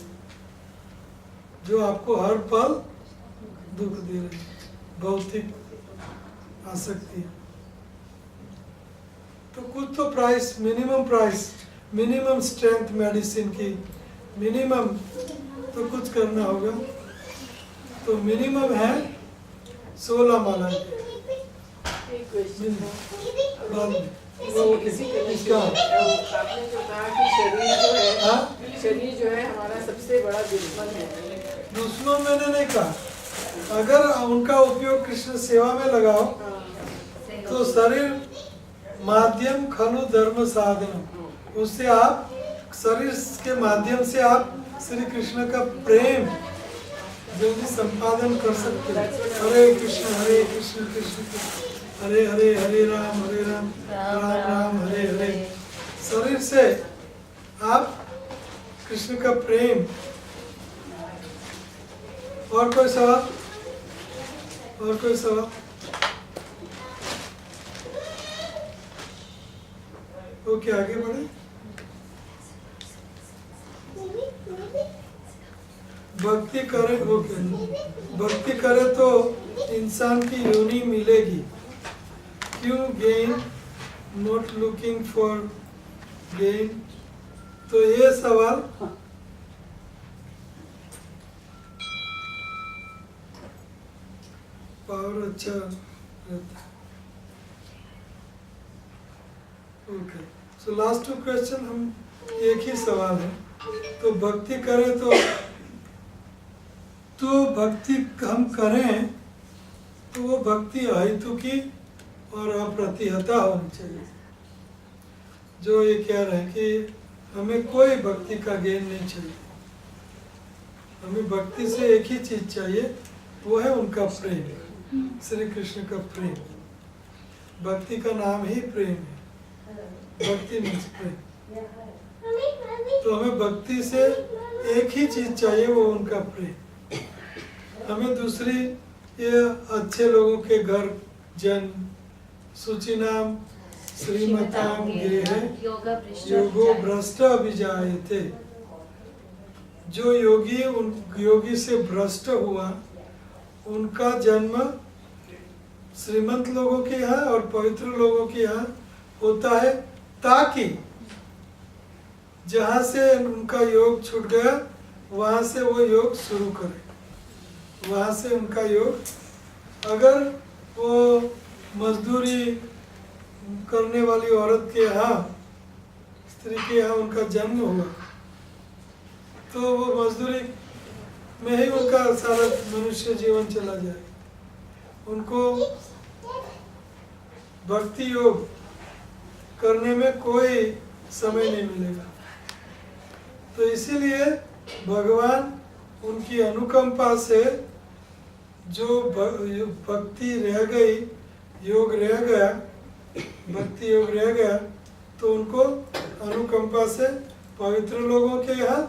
जो आपको हर पल दुख दे रही है, भौतिक आसक्ति. तो कुछ तो प्राइस, मिनिमम स्ट्रेंथ मेडिसिन की मिनिमम तो कुछ करना होगा. तो मिनिमम है 16 माला.
एक क्वेश्चन है
बाद में
वो इसी
इसका
आपने जो कहा कि शरीर जो है
हाँ?
शरीर जो है हमारा सबसे बड़ा दुश्मन है.
दुश्मन मैंने नहीं कहा, अगर उनका उपयोग कृष्ण सेवा में लगाओ तो शरीर माध्यम खलु धर्म साधन, उससे आप शरीर के माध्यम से आप श्री कृष्ण का प्रेम जल्दी संपादन कर सकते हैं. हरे कृष्ण कृष्ण कृष्ण हरे हरे, हरे राम राम राम हरे हरे. शरीर से आप कृष्ण का प्रेम. और कोई सवाल? और कोई सवाल? ओके आगे बढ़े. भक्ति करे, ओके, भक्ति करे तो इंसान की योनि मिलेगी. क्यों gain, not looking for gain. तो ये सवाल पावर अच्छा रहता है. ओके, सो लास्ट 2 क्वेश्चन, हम एक ही सवाल है. तो भक्ति करें तो भक्ति हम करें तो वो भक्ति अहेतु की और अप्रतिहता होनी चाहिए. जो ये कह रहे हैं कि हमें कोई भक्ति का गेन नहीं चाहिए, हमें भक्ति से एक ही चीज चाहिए, वो है उनका प्रेम, श्री कृष्ण का प्रेम. भक्ति का नाम ही प्रेम है, भक्ति मीन्स प्रेम. तो हमें भक्ति से एक ही चीज चाहिए, वो उनका प्रेम. हमें दूसरी ये अच्छे लोगों के घर जन सूची नाम श्रीमताम गेह योगो भ्रष्ट अभिजायते. जो योगी से भ्रष्ट हुआ उनका जन्म श्रीमंत लोगों के यहाँ और पवित्र लोगों के यहाँ होता है, ताकि जहाँ से उनका योग छूट गया वहाँ से वो योग शुरू करे. वहाँ से उनका योग, अगर वो मजदूरी करने वाली औरत के यहाँ, स्त्री के यहाँ उनका जन्म हुआ, तो वो मजदूरी में ही उनका सारा मनुष्य जीवन चला जाए. उनको भक्ति योग करने में कोई समय नहीं मिलेगा. तो इसीलिए भगवान उनकी अनुकंपा से जो भक्ति रह गई, योग रह गया, भक्ति योग रह गया, तो उनको अनुकंपा से पवित्र लोगों के यहाँ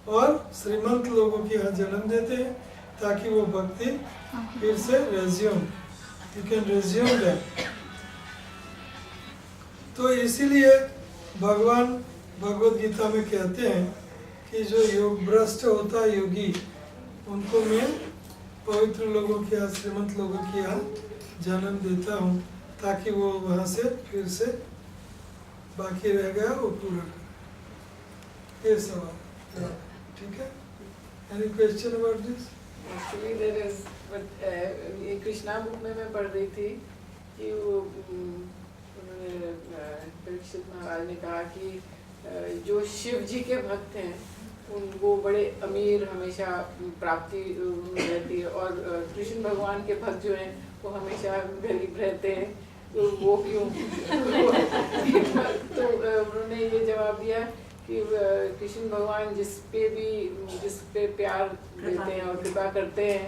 और श्रीमंत लोगों के यहाँ जन्म देते हैं, ताकि वो भक्ति फिर से resume, you can resume that. तो इसीलिए भगवान भगवद गीता में कहते हैं कि जो योग भ्रष्ट होता है योगी, उनको मैं पवित्र लोगों के यहाँ, श्रीमंत लोगों के यहाँ जन्म देता हूँ, ताकि वो वहाँ से फिर से बाकी रह गया वो पूरा करे. ये सवाल ठीक है? Any question about this?
Actually there is, but ये कृष्णा बुक में मैं पढ़ रही थी कि वो उन्होंने परीक्षित महाराज ने कहा कि जो शिव जी के भक्त हैं वो बड़े अमीर हमेशा प्राप्ति रहती है, और कृष्ण भगवान के भक्त जो हैं वो हमेशा गरीब रहते हैं, तो वो क्यों? तो उन्होंने ये जवाब दिया कि कृष्ण भगवान जिस पे प्यार देते हैं और कृपा करते हैं,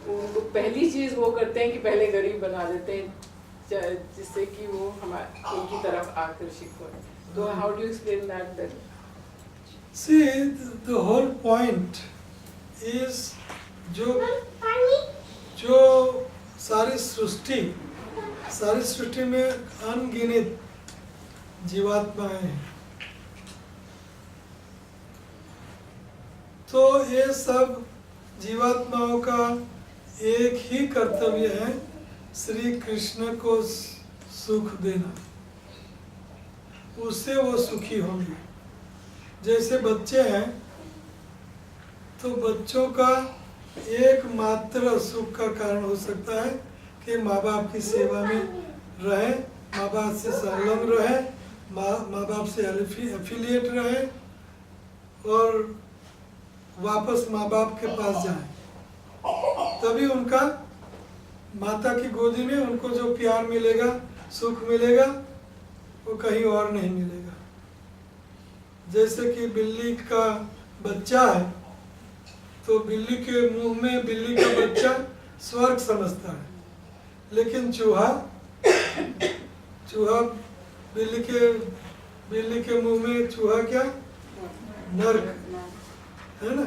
उनको पहली चीज़ वो करते हैं कि पहले गरीब बना देते हैं, जिससे कि वो उनकी तरफ आकर्षित हो। तो how do explain that?
See, the whole point is जो सारी सृष्टि में अनगिनत जीवात्माएं हैं, तो ये सब जीवात्माओं का एक ही कर्तव्य है, श्री कृष्ण को सुख देना, उससे वो सुखी होंगे। जैसे बच्चे हैं तो बच्चों का एकमात्र सुख का कारण हो सकता है कि माँ बाप की सेवा में रहे, माँ बाप से संलग्न रहे, माँ बाप से एफिलिएट रहे और वापस माँ बाप के पास जाए, तभी उनका माता की गोदी में उनको जो प्यार मिलेगा, सुख मिलेगा, वो कहीं और नहीं मिलेगा। जैसे कि बिल्ली का बच्चा है तो बिल्ली के मुंह में बिल्ली का बच्चा स्वर्ग समझता है, लेकिन चूहा बिल्ली के मुंह में चूहा क्या? नर्क है ना,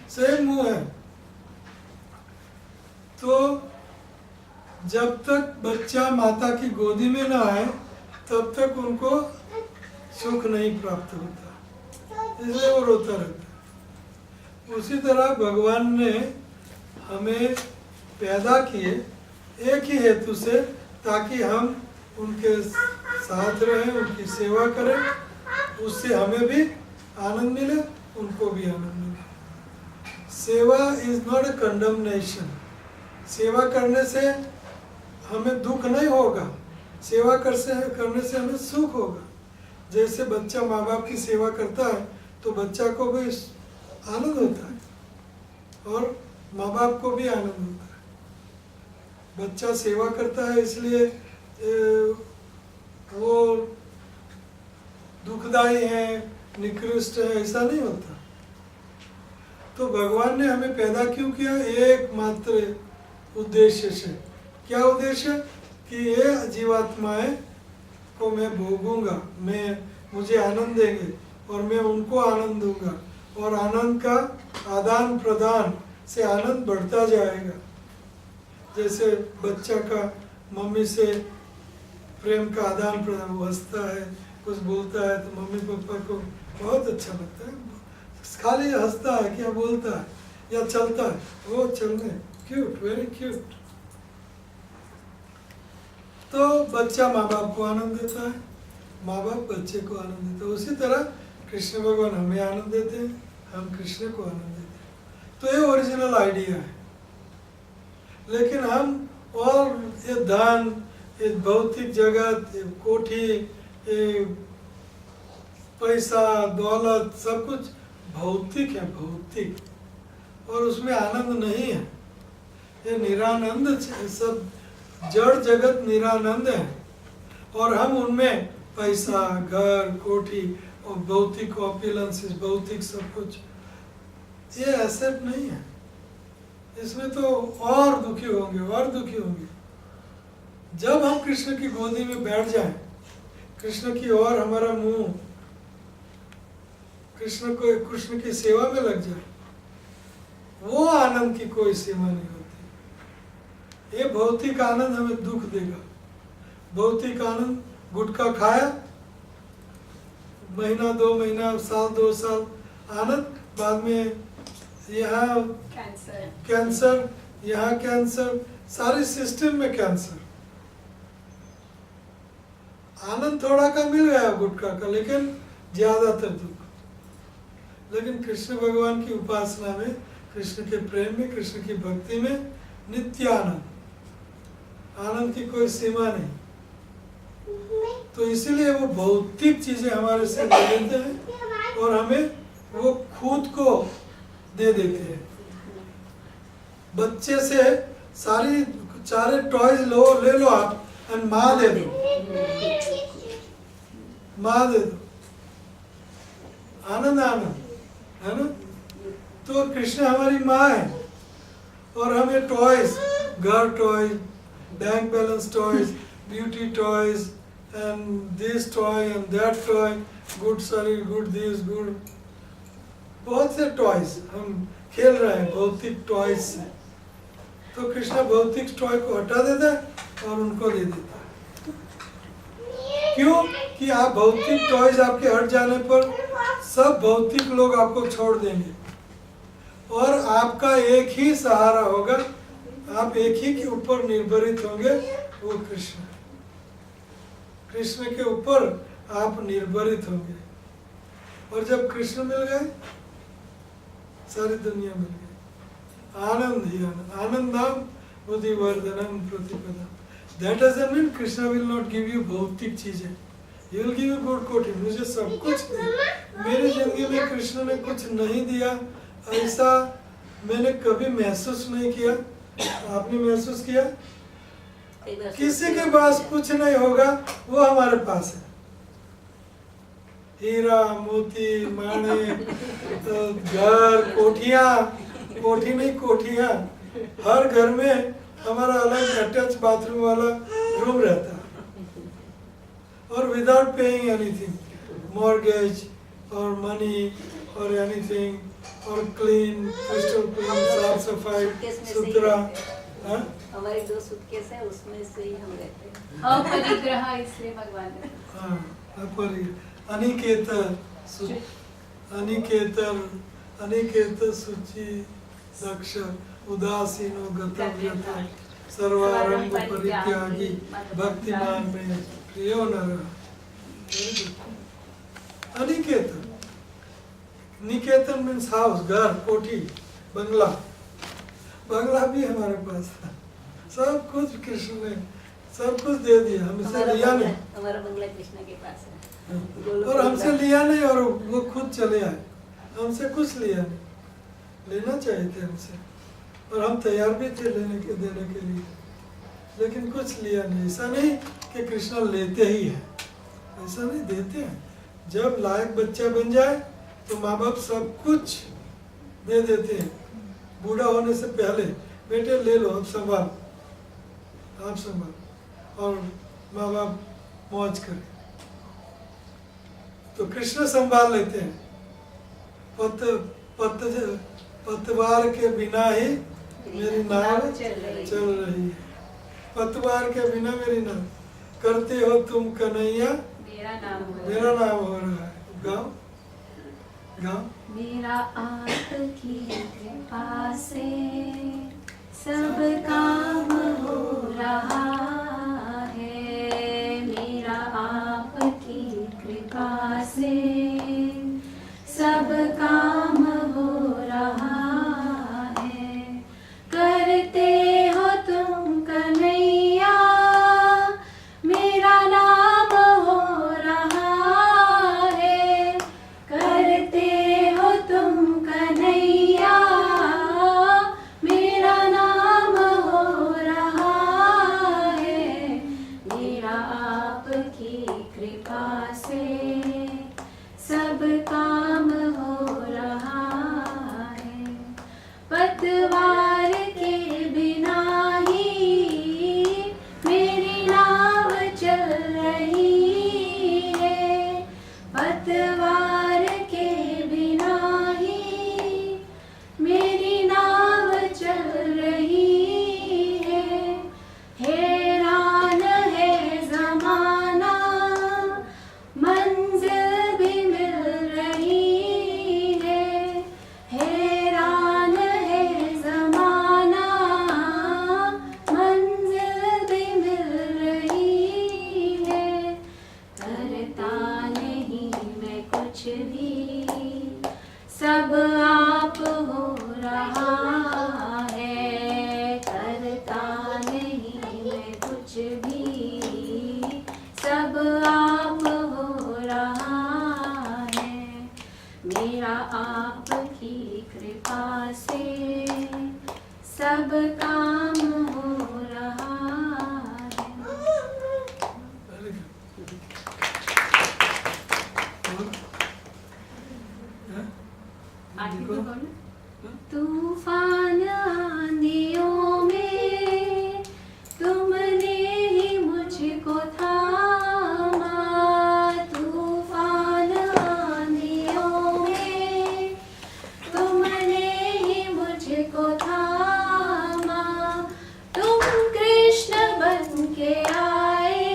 सेम मुंह है। तो जब तक बच्चा माता की गोदी में ना आए तब तक उनको सुख नहीं प्राप्त होता, इसलिए वो रोता रहता है। उसी तरह भगवान ने हमें पैदा किए एक ही हेतु से, ताकि हम उनके साथ रहें, उनकी सेवा करें, उससे हमें भी आनंद मिले, उनको भी आनंद मिले। सेवा इज नॉट अ कंडमनेशन। सेवा करने से हमें दुख नहीं होगा, सेवा करने से हमें सुख होगा। जैसे बच्चा माँ बाप की सेवा करता है तो बच्चा को भी आनंद होता है और माँ बाप को भी आनंद होता है। बच्चा सेवा करता है इसलिए वो दुखदाई है, निकृष्ट है, ऐसा नहीं होता। तो भगवान ने हमें पैदा क्यों किया? एकमात्र उद्देश्य से। क्या उद्देश्य? कि ये जीवात्माएं को मैं भोगूंगा, मुझे आनंद देंगे और मैं उनको आनंद दूंगा, और आनंद का आदान प्रदान से आनंद बढ़ता जाएगा। जैसे बच्चा का मम्मी से प्रेम का आदान प्रदान, वो हंसता है, कुछ बोलता है तो मम्मी पापा को बहुत अच्छा लगता है। खाली हंसता है, क्या बोलता है या चलता है, वो चलने, क्यूट, वेरी क्यूट। तो बच्चा माँ बाप को आनंद देता है, माँ बाप बच्चे को आनंद देते हैं। उसी तरह कृष्ण भगवान हमें आनंद देते हैं, हम कृष्ण को आनंद देते हैं। तो ये ओरिजिनल आइडिया है। लेकिन हम और ये धन, ये भौतिक जगत, ये कोठी, ये पैसा, दौलत, सब कुछ भौतिक है, भौतिक, और उसमें आनंद नहीं है। ये निरानंद, सब जड़ जगत निरानंद है, और हम उनमें पैसा, घर, कोठी और भौतिक ऑपुलेंसेस, भौतिक सब कुछ, ये एसेट नहीं है। इसमें तो और दुखी होंगे, और दुखी होंगे। जब हम कृष्ण की गोदी में बैठ जाएं, कृष्ण की ओर हमारा मुंह कृष्ण की सेवा में लग जाए, वो आनंद की कोई सीमा नहीं होती। ये भौतिक आनंद हमें दुख देगा। भौतिक आनंद, गुटखा खाया, महीना 2 महीना, साल 2 साल आनंद, बाद में यहाँ कैंसर, यहाँ कैंसर, सारे सिस्टम में कैंसर। आनंद थोड़ा का मिल गया गुटखा का, लेकिन ज्यादातर दुख। लेकिन कृष्ण भगवान की उपासना में, कृष्ण के प्रेम में, कृष्ण की भक्ति में नित्य आनंद, आनंद की कोई सीमा नहीं। तो इसीलिए वो भौतिक चीजें हमारे से ले लेते हैं और हमें वो खुद को दे देते हैं। बच्चे से सारे टॉयज ले लो आप एंड माँ दे दो, माँ दे दो, आनंद है ना। तो कृष्ण हमारी माँ है और हमें टॉयज, घर toys, bank balance toys, beauty toys and this toy and that toy, good शरीर, गुड दिस, गुड, बहुत से टॉयज हम खेल रहे हैं भौतिक टॉयज से। तो कृष्ण भौतिक टॉय को हटा देता है और उनको दे देता है। क्यों? कि आप भौतिक टॉयज आपके हट जाने पर सब भौतिक लोग आपको छोड़ देंगे और आपका एक ही सहारा होगा, आप एक ही के ऊपर निर्भरित होंगे, वो कृष्ण। कृष्ण के ऊपर आप निर्भरित होंगे और जब कृष्ण मिल गए सारी दुनिया मिल गई। आनंद ही आनंद, आनंदम बुद्धिवर्धनम प्रतिपदा। That doesn't mean Krishna will not give you भौतिक चीजें, He will give you good quality। मुझे सब कुछ दिया, मेरी जिंदगी में कृष्ण ने कुछ नहीं दिया ऐसा मैंने कभी महसूस नहीं किया। आपने महसूस किया? किसी के पास कुछ नहीं होगा, वो हमारे पास है। हीरा मोती माणिक, घर, कोठियाँ, कोठी नहीं कोठियाँ, हर घर में हमारा अलग अटैच बाथरूम वाला रूम रहता है और विदाउट पेइंग एनीथिंग, मॉर्गेज और मनी और एनीथिंग और क्लीन, क्रिस्टल क्लीन, साफ सफाई, सुथरा।
हमारे 2 सूटकेस है, उसमें से ही हम रहते हैं।
अपरिग्रह, इसलिए भगवान ने
अनिकेत, अनिकेत शुचि दक्ष उदासीनो गतव्यता सर्वारंभ परित्यागी भक्तिमान में प्रियो नरः। अनिकेत, निकेतन मीन्स हाउस, घर, कोठी, बंगला। बंगला भी हमारे पास है। सब कुछ कृष्ण ने सब कुछ दे दिया, हमसे लिया नहीं।
हमारा बंगला कृष्ण के पास है
और हमसे लिया नहीं और वो खुद चले आए, हमसे कुछ लिया नहीं। लेना चाहिए थे हमसे और हम तैयार भी थे देने के लिए, लेकिन कुछ लिया नहीं। ऐसा नहीं कि कृष्ण लेते ही है, ऐसा नहीं, देते हैं। जब लायक बच्चा बन जाए तो माँ बाप सब कुछ दे देते हैं। बूढ़ा होने से पहले, बेटे ले लो, अब संभाल, आप संभाल, और माँ बाप मौज करें। तो कृष्ण संभाल लेते हैं। पतवार के बिना ही मेरी नाव चल रही है, पतवार के बिना मेरी नाव। करते हो तुम कन्हैया, मेरा नाम हो रहा है। गाओ गाओ।
मेरा आपकी कृपा से सब काम हो रहा है, मेरा आपकी कृपा से सब काम हो रहा है। करते हो तुम कन्हैया, मेरा नाम हो रहा है। करते हो तुम कन्हैया, मेरा नाम हो रहा है। मेरा आपकी कृपा से सब काम हो रहा है। पतवार के बिना ही मेरी नाव चल रही है, पतवार के बिना ही मेरी नाव चल रही है। हैरान है ज़माना, मंजिल भी मिल रही है। हैरान है ज़माना, सब काम हो रहा है।
Very good. और? हाँ?
आगे
देखो।
तो बोलो। तूफान आंधियों में तुमने ही मुझको थामा, तूफान आंधियों में तुमने ही मुझको थामा, तुम कृष्ण बन के आए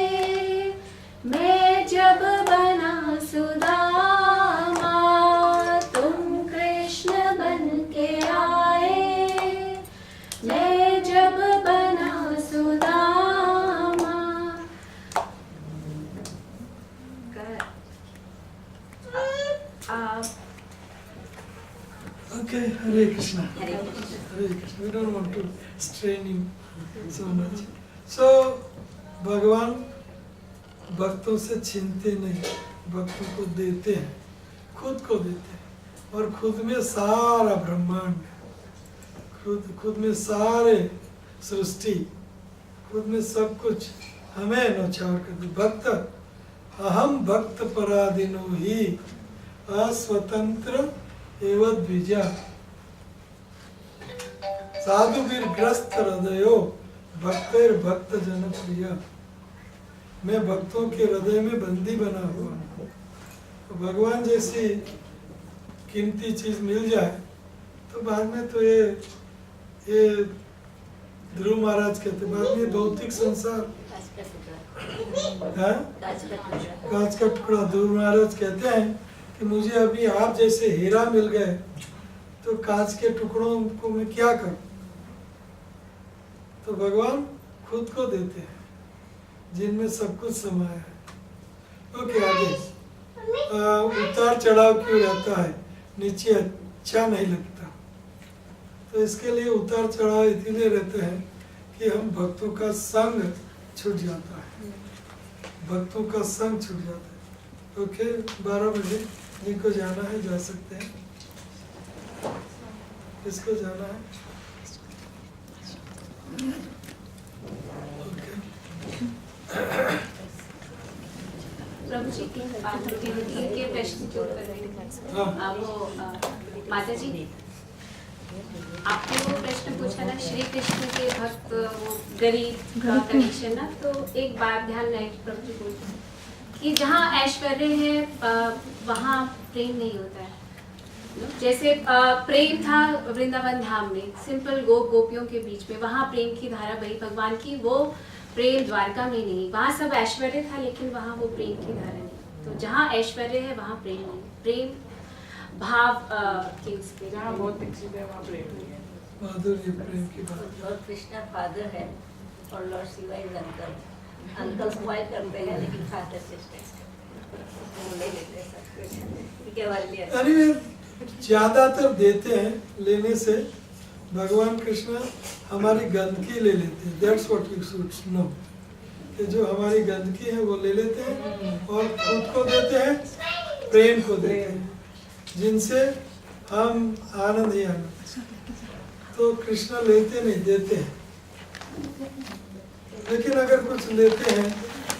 मैं जब बना सुदामा, तुम कृष्ण बन के आए मैं जब बना Sudama.
Okay, Hare Krishna.
Hare Krishna.
Hare Krishna. We don't want to strain him so much. So, भगवान भक्तों से छीनते नहीं, भक्तों को देते हैं, खुद को देते हैं, और खुद में सारा ब्रह्मांड, खुद में सारे सृष्टि, खुद में सब कुछ हमें नौछावर कर दे। भक्त अहम भक्त पराधीनो ही अस्वतंत्र एवं द्विजा, साधु वीर ग्रस्त हृदयो भक्तेर भक्त जन प्रिय। मैं भक्तों के हृदय में बंदी बना हुआ हूँ। तो भगवान जैसी कीमती चीज मिल जाए तो बाद में तो ये ध्रुव महाराज कहते, बाद में भौतिक संसार, हाँ? कांच का टुकड़ा। ध्रुव महाराज कहते हैं कि मुझे अभी आप जैसे हीरा मिल गए तो कांच के टुकड़ों को मैं क्या करूं। तो भगवान खुद को देते हैं जिनमें सब कुछ समाया है। ओके, आगे। उतार चढ़ाव क्यों रहता है, नीचे अच्छा नहीं लगता। तो इसके लिए उतार चढ़ाव इतने रहते हैं कि हम भक्तों का संग छूट जाता है, भक्तों का संग छूट जाता है। ओके, 12 बजे जिनको जाना है जा सकते हैं। किसको जाना है? ओके।
प्रभु जी के प्रश्न के उत्तर देंगे।
हाँ।
वो माता जी आपने वो प्रश्न पूछा ना, श्री कृष्ण के भक्त वो गरीब का कनेक्शन ना, तो एक बात ध्यान रहे प्रभु जी बोलते हैं कि जहाँ ऐश्वर्य है वहाँ प्रेम नहीं होता है। जैसे प्रेम था वृंदावन धाम में, सिंपल गोपियों के बीच में, वहाँ प्रेम की धारा बही भगवान की, वो प्रेम द्वारका में नहीं। वहाँ सब ऐश्वर्य था लेकिन वहाँ वो प्रेम की धारा नहीं। तो जहाँ ऐश्वर्य है वहाँ प्रेम नहीं, प्रेम भाव के उसके
जहाँ बहुत दीक्षित है वहाँ प्रेम नहीं है।
माधुर्य प्रेम की बात।
लॉर्ड कृष्णा फादर है और Lord Shiva is uncle. Uncle smile करते हैं लेकिन फादर सिस्टर ले लेते हैं सब कुछ। केवल लिया
अरे ज्यादातर देते हैं, लेने से भगवान कृष्ण हमारी गंदगी ले लेते हैं। That's what you should know, कि जो हमारी गंदगी है वो ले लेते हैं और खुद को देते हैं, प्रेम को देते हैं, जिनसे हम आनंद ही आनंद। तो कृष्ण लेते नहीं, देते हैं। लेकिन अगर कुछ लेते हैं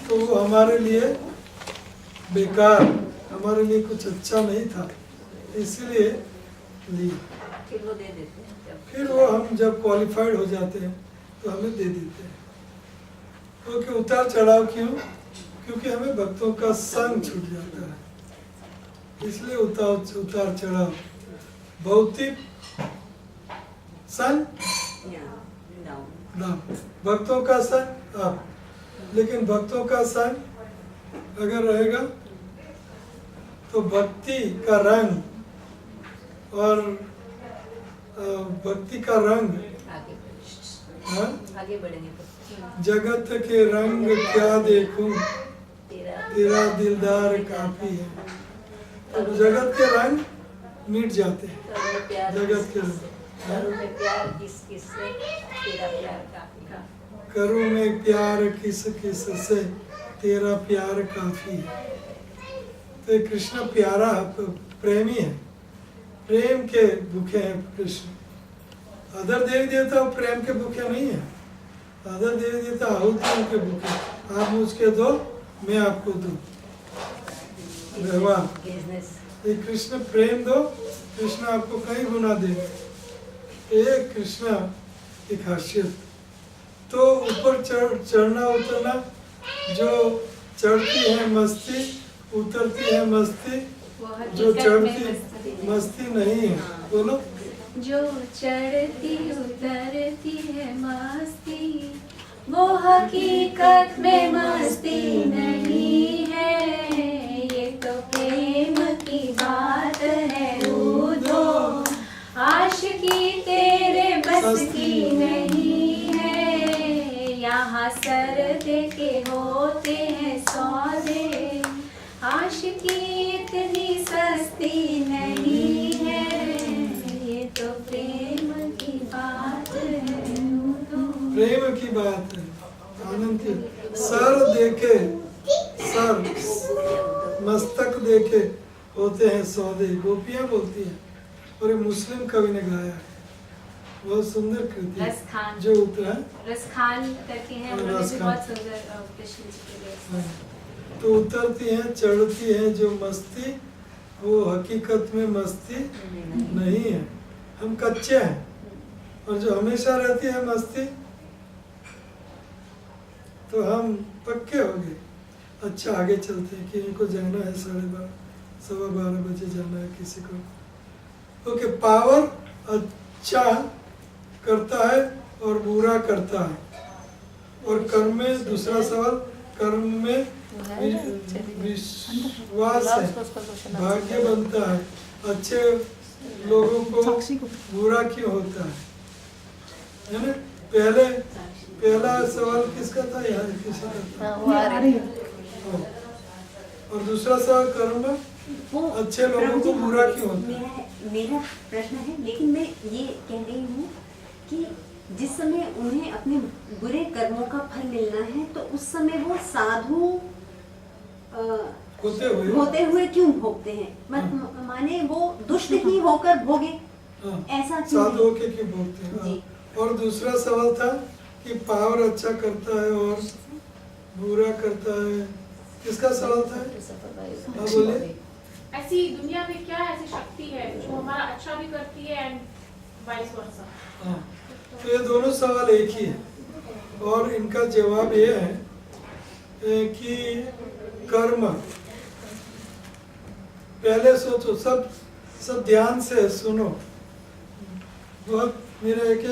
तो वो हमारे लिए बेकार, हमारे लिए कुछ अच्छा नहीं था, इसलिए लिए।
फिर वो दे देते हैं जब
फिर वो हम जब क्वालिफाइड हो जाते हैं तो हमें दे देते हैं। क्योंकि उतार चढ़ाव क्यों? क्योंकि हमें भक्तों का संग छूट जाता है, इसलिए उतार चढ़ाव। भौतिक संग नाम, भक्तों का संग आप, लेकिन भक्तों का संग अगर रहेगा तो भक्ति का रंग और भक्ति का रंग,
आगे
हाँ?
आगे बढ़ेंगे तो
जगत के रंग क्या देखूं,
तेरा
तेरा दिलदार काफी है। तो जगत के रंग मिट जाते हैं,
करो में प्यार
जगत के रंग।
करो में प्यार किस किस से, तेरा प्यार काफी का
करूं मैं प्यार किस किस से, तेरा प्यार काफी है। तो कृष्ण प्यारा प्रेमी है, प्रेम के भूखे हैं कृष्ण। अदर देवी देवता प्रेम के भूखे नहीं है, अदर देवी देवता आहुतियों के भूखे। आप मुझके दो, मैं आपको दूं। भगवान ये कृष्ण प्रेम दो, कृष्ण आपको कई गुना दे। ये कृष्ण की खासियत। तो ऊपर चढ़ना उतरना, जो चढ़ती है मस्ती, उतरती है मस्ती,
वो
जो
हकीकत में
चढ़ती मस्ती नहीं है। बोलो,
जो चढ़ती उतरती है मस्ती, वो हकीकत में मस्ती नहीं है। ये तो प्रेम की बात है उदो, आशिकी तेरे बस की नहीं है। यहाँ सर दे के होते हैं सौदे, आशिकी इतनी सस्ती नहीं है। ये तो प्रेम की बात है उदो।
प्रेम की बात है, आनंद की। सर देखे, सर मस्तक देखे होते हैं सौदे, गोपियां बोलती हैं। और ये मुस्लिम कवि ने गाया है, बहुत सुंदर कृति है।
रसखान।
जो उतरा
रसखान करके हैं, उन्होंने भी
रसखान।
बहुत सुंदर कृष्ण जी के लिए।
हाँ। तो उतरती हैं, चढ़ती है जो मस्ती, वो हकीकत में मस्ती नहीं है। हम कच्चे हैं, और जो हमेशा रहती है मस्ती, तो हम पक्के हो गए। अच्छा, आगे चलते हैं कि इनको जाना है 12:30 12:15 बजे जाना है किसी को। ओके, पावर अच्छा करता है और बुरा करता है। और कर्म में, दूसरा सवाल, कर्म में विश्वास है, भाग्य बनता है। अच्छे लोगों को बुरा क्यों होता है ना? पहला सवाल किसका था यार? किसी का था? और दूसरा सवाल, कर्म में अच्छे लोगों को बुरा क्यों होता है?
मेरा प्रश्न है, लेकिन मैं ये कह रही हूँ कि जिस समय उन्हें अपने बुरे कर्मों का फल मिलना है, तो उस समय वो साधु होते हुए क्यों भोगते हैं? माने वो दुष्ट ही होकर भोगे, ऐसा क्यों?
साधु होके क्यों भोगते हैं? हाँ। और दूसरा सवाल था कि पावर अच्छा करता है और बुरा करता है, किसका सवाल था? हाँ, बोलिए।
ऐसी दुनिया में क्या ऐसी शक्ति है जो हमारा अच्छा भी करती है एंड वाइस वर्सा?
हाँ, तो ये दोनों सवाल एक ही है, और इनका जवाब ये है कि कर्म। पहले सोचो, सब ध्यान से सुनो। बहुत मेरा एक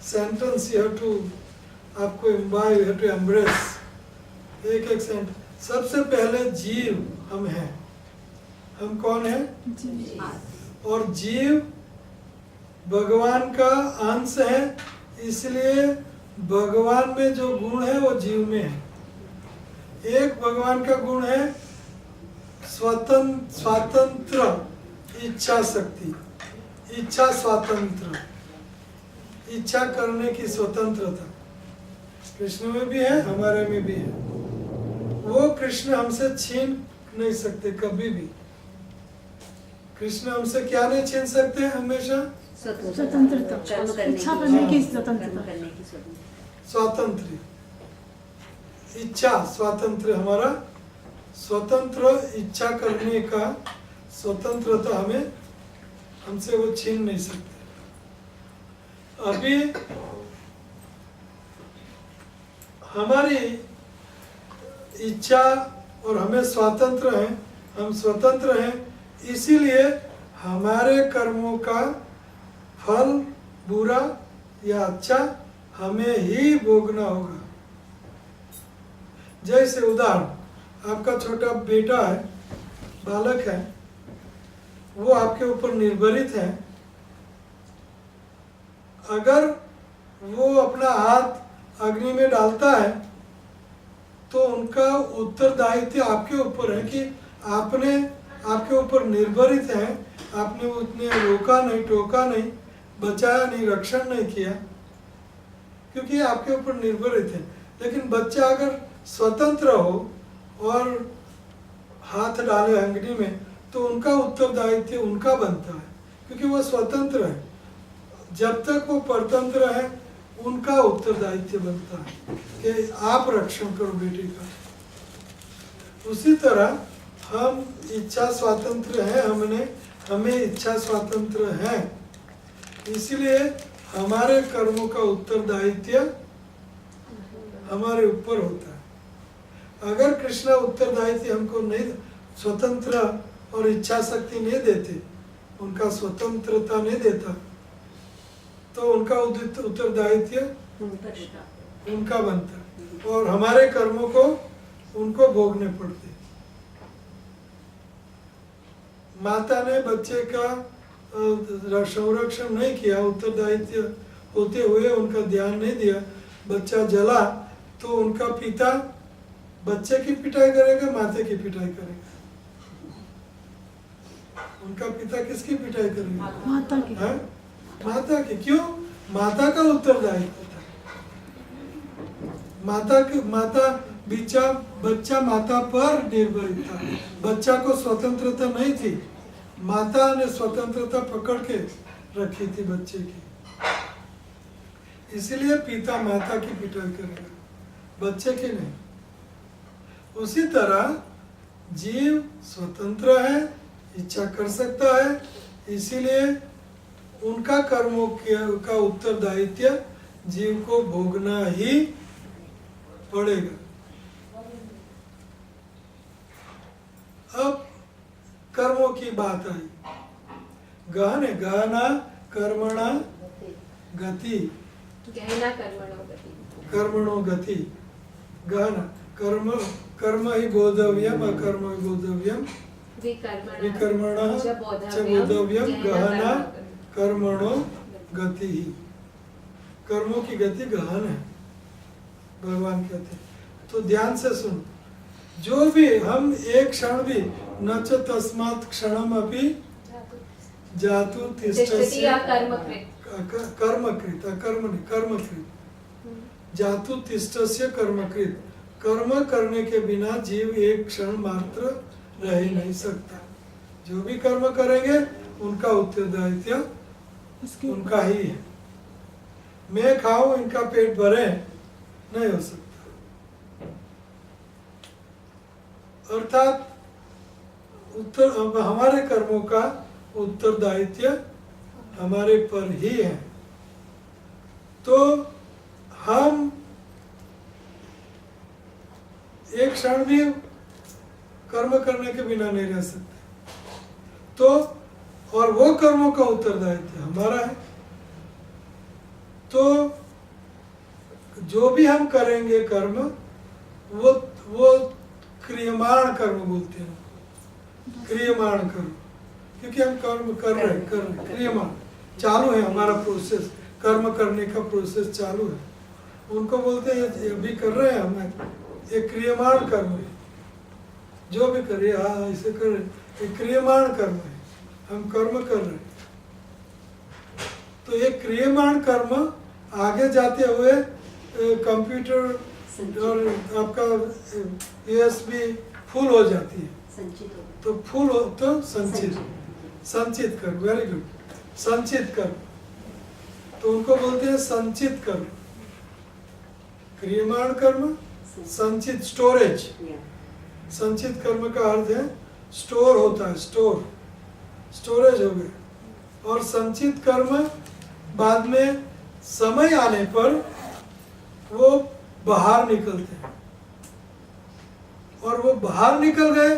सेंटेंस यू हैव टू, आपको imbibe, you have to embrace. एक सेंटेंस। सबसे पहले जीव हम हैं। हम कौन हैं? और जीव भगवान का अंश है, इसलिए भगवान में जो गुण है वो जीव में है। एक भगवान का गुण है स्वातंत्र इच्छा शक्ति, इच्छा स्वातंत्र, इच्छा करने की स्वतंत्रता। कृष्ण में भी है, हमारे में भी है। वो कृष्ण हमसे छीन नहीं सकते कभी भी। कृष्ण हमसे क्या नहीं छीन सकते हमेशा?
स्वतंत्रता, इच्छा करने की स्वतंत्रता,
स्वातंत्र इच्छा, स्वातंत्र हमारा स्वतंत्र इच्छा करने का स्वतंत्रता हमें, हमसे वो छीन नहीं सकते। अभी हमारी इच्छा और हमें स्वतंत्र है, हम स्वतंत्र हैं, इसीलिए हमारे कर्मों का फल बुरा या अच्छा हमें ही भोगना होगा। जैसे उदाहरण, आपका छोटा बेटा है, बालक है, वो आपके ऊपर निर्भरित है। अगर वो अपना हाथ अग्नि में डालता है तो उनका उत्तरदायित्व आपके ऊपर है कि आपने, आपके ऊपर निर्भरित है, आपने उतने रोका नहीं, टोका नहीं, बचाया नहीं, रक्षण नहीं किया, क्योंकि आपके ऊपर निर्भरित है। लेकिन बच्चा अगर स्वतंत्र हो और हाथ डाले अग्नि में, तो उनका उत्तरदायित्व उनका बनता है, क्योंकि वह स्वतंत्र है। जब तक वो परतंत्र है उनका उत्तरदायित्व बनता है कि आप रक्षण करो बेटे का। उसी तरह हम इच्छा स्वातंत्र है, हमें इच्छा स्वातंत्र है, इसलिए हमारे कर्मों का उत्तरदायित्व हमारे ऊपर होता है। अगर कृष्ण उत्तरदायित्व हमको नहीं, स्वतंत्र और इच्छा शक्ति नहीं देते, उनका स्वतंत्रता नहीं देता, तो उनका उत्तरदायित्व उनका बनता और हमारे कर्मों को उनको भोगने पड़ते। माता ने बच्चे का संरक्षण नहीं किया, उत्तरदायित्व होते हुए उनका ध्यान नहीं दिया, बच्चा जला, तो उनका पिता बच्चे की पिटाई करेगा, माता की पिटाई करेगा? उनका पिता किसकी पिटाई करेगा?
माता की।
है? माता की। क्यों? माता का उत्तरदायित्व था। बच्चा माता पर निर्भर था, बच्चा को स्वतंत्रता नहीं थी, माता ने स्वतंत्रता पकड़ के रखी थी बच्चे की, इसलिए पिता माता की पिटाई करेगा, बच्चे की नहीं। उसी तरह जीव स्वतंत्र है, इच्छा कर सकता है, इसीलिए उनका कर्मों का उत्तरदायित्व जीव को भोगना ही पड़ेगा। अब कर्मों की बात आई, गहना कर्मणा गति,
गहना कर्मणो गति,
गहना कर्म ही बोधव्यम अकर्म ही बोधव्यम विकर्मणः च बोधव्यम गहना कर्मणो गति ही। कर्मों की गति गहन है, भगवान कहते हैं। तो ध्यान से सुनो, जो भी हम एक क्षण भी न च तस्मात् क्षणम अपि जातु तिष्ठस्य कर्मकृत जातु तिष्ठस्य कर्मकृत। कर्म करने के बिना जीव एक क्षण मात्र रह ही नहीं सकता। जो भी कर्म करेंगे उनका उत्तरदायित्व उनका ही है। मैं खाऊं इनका पेट भरे नहीं हो सकता। अर्थात हमारे कर्मों का उत्तरदायित्व हमारे पर ही है। तो हम एक क्षण भी कर्म करने के बिना नहीं रह सकते। तो और वो कर्मों का उत्तरदायित्व हमारा है। तो जो भी हम करेंगे कर्म, वो क्रियमाण कर्म बोलते हैं, क्रियमाण कर्म, क्योंकि हम कर्म कर रहे हैं, क्रियमाण चालू है, हमारा प्रोसेस, कर्म करने का प्रोसेस चालू है। उनको बोलते हैं अभी कर रहे हैं हम, ये क्रियमाण कर्म है। जो भी करिए, हाँ ऐसे कर रहे, ये क्रियमाण कर्म है, हम कर्म कर रहे हैं। तो ये क्रियमाण कर्म आगे जाते हुए कंप्यूटर और आपका USB फुल हो जाती है, तो फुल हो तो संचित कर्म, वेरी गुड, संचित कर्म। तो उनको बोलते हैं संचित कर्म, क्रियमाण कर्म, संचित स्टोरेज। संचित कर्म का अर्थ है स्टोर होता है, स्टोरेज हो गया। और संचित कर्म बाद में समय आने पर वो बाहर निकलते हैं, और वो बाहर निकल गए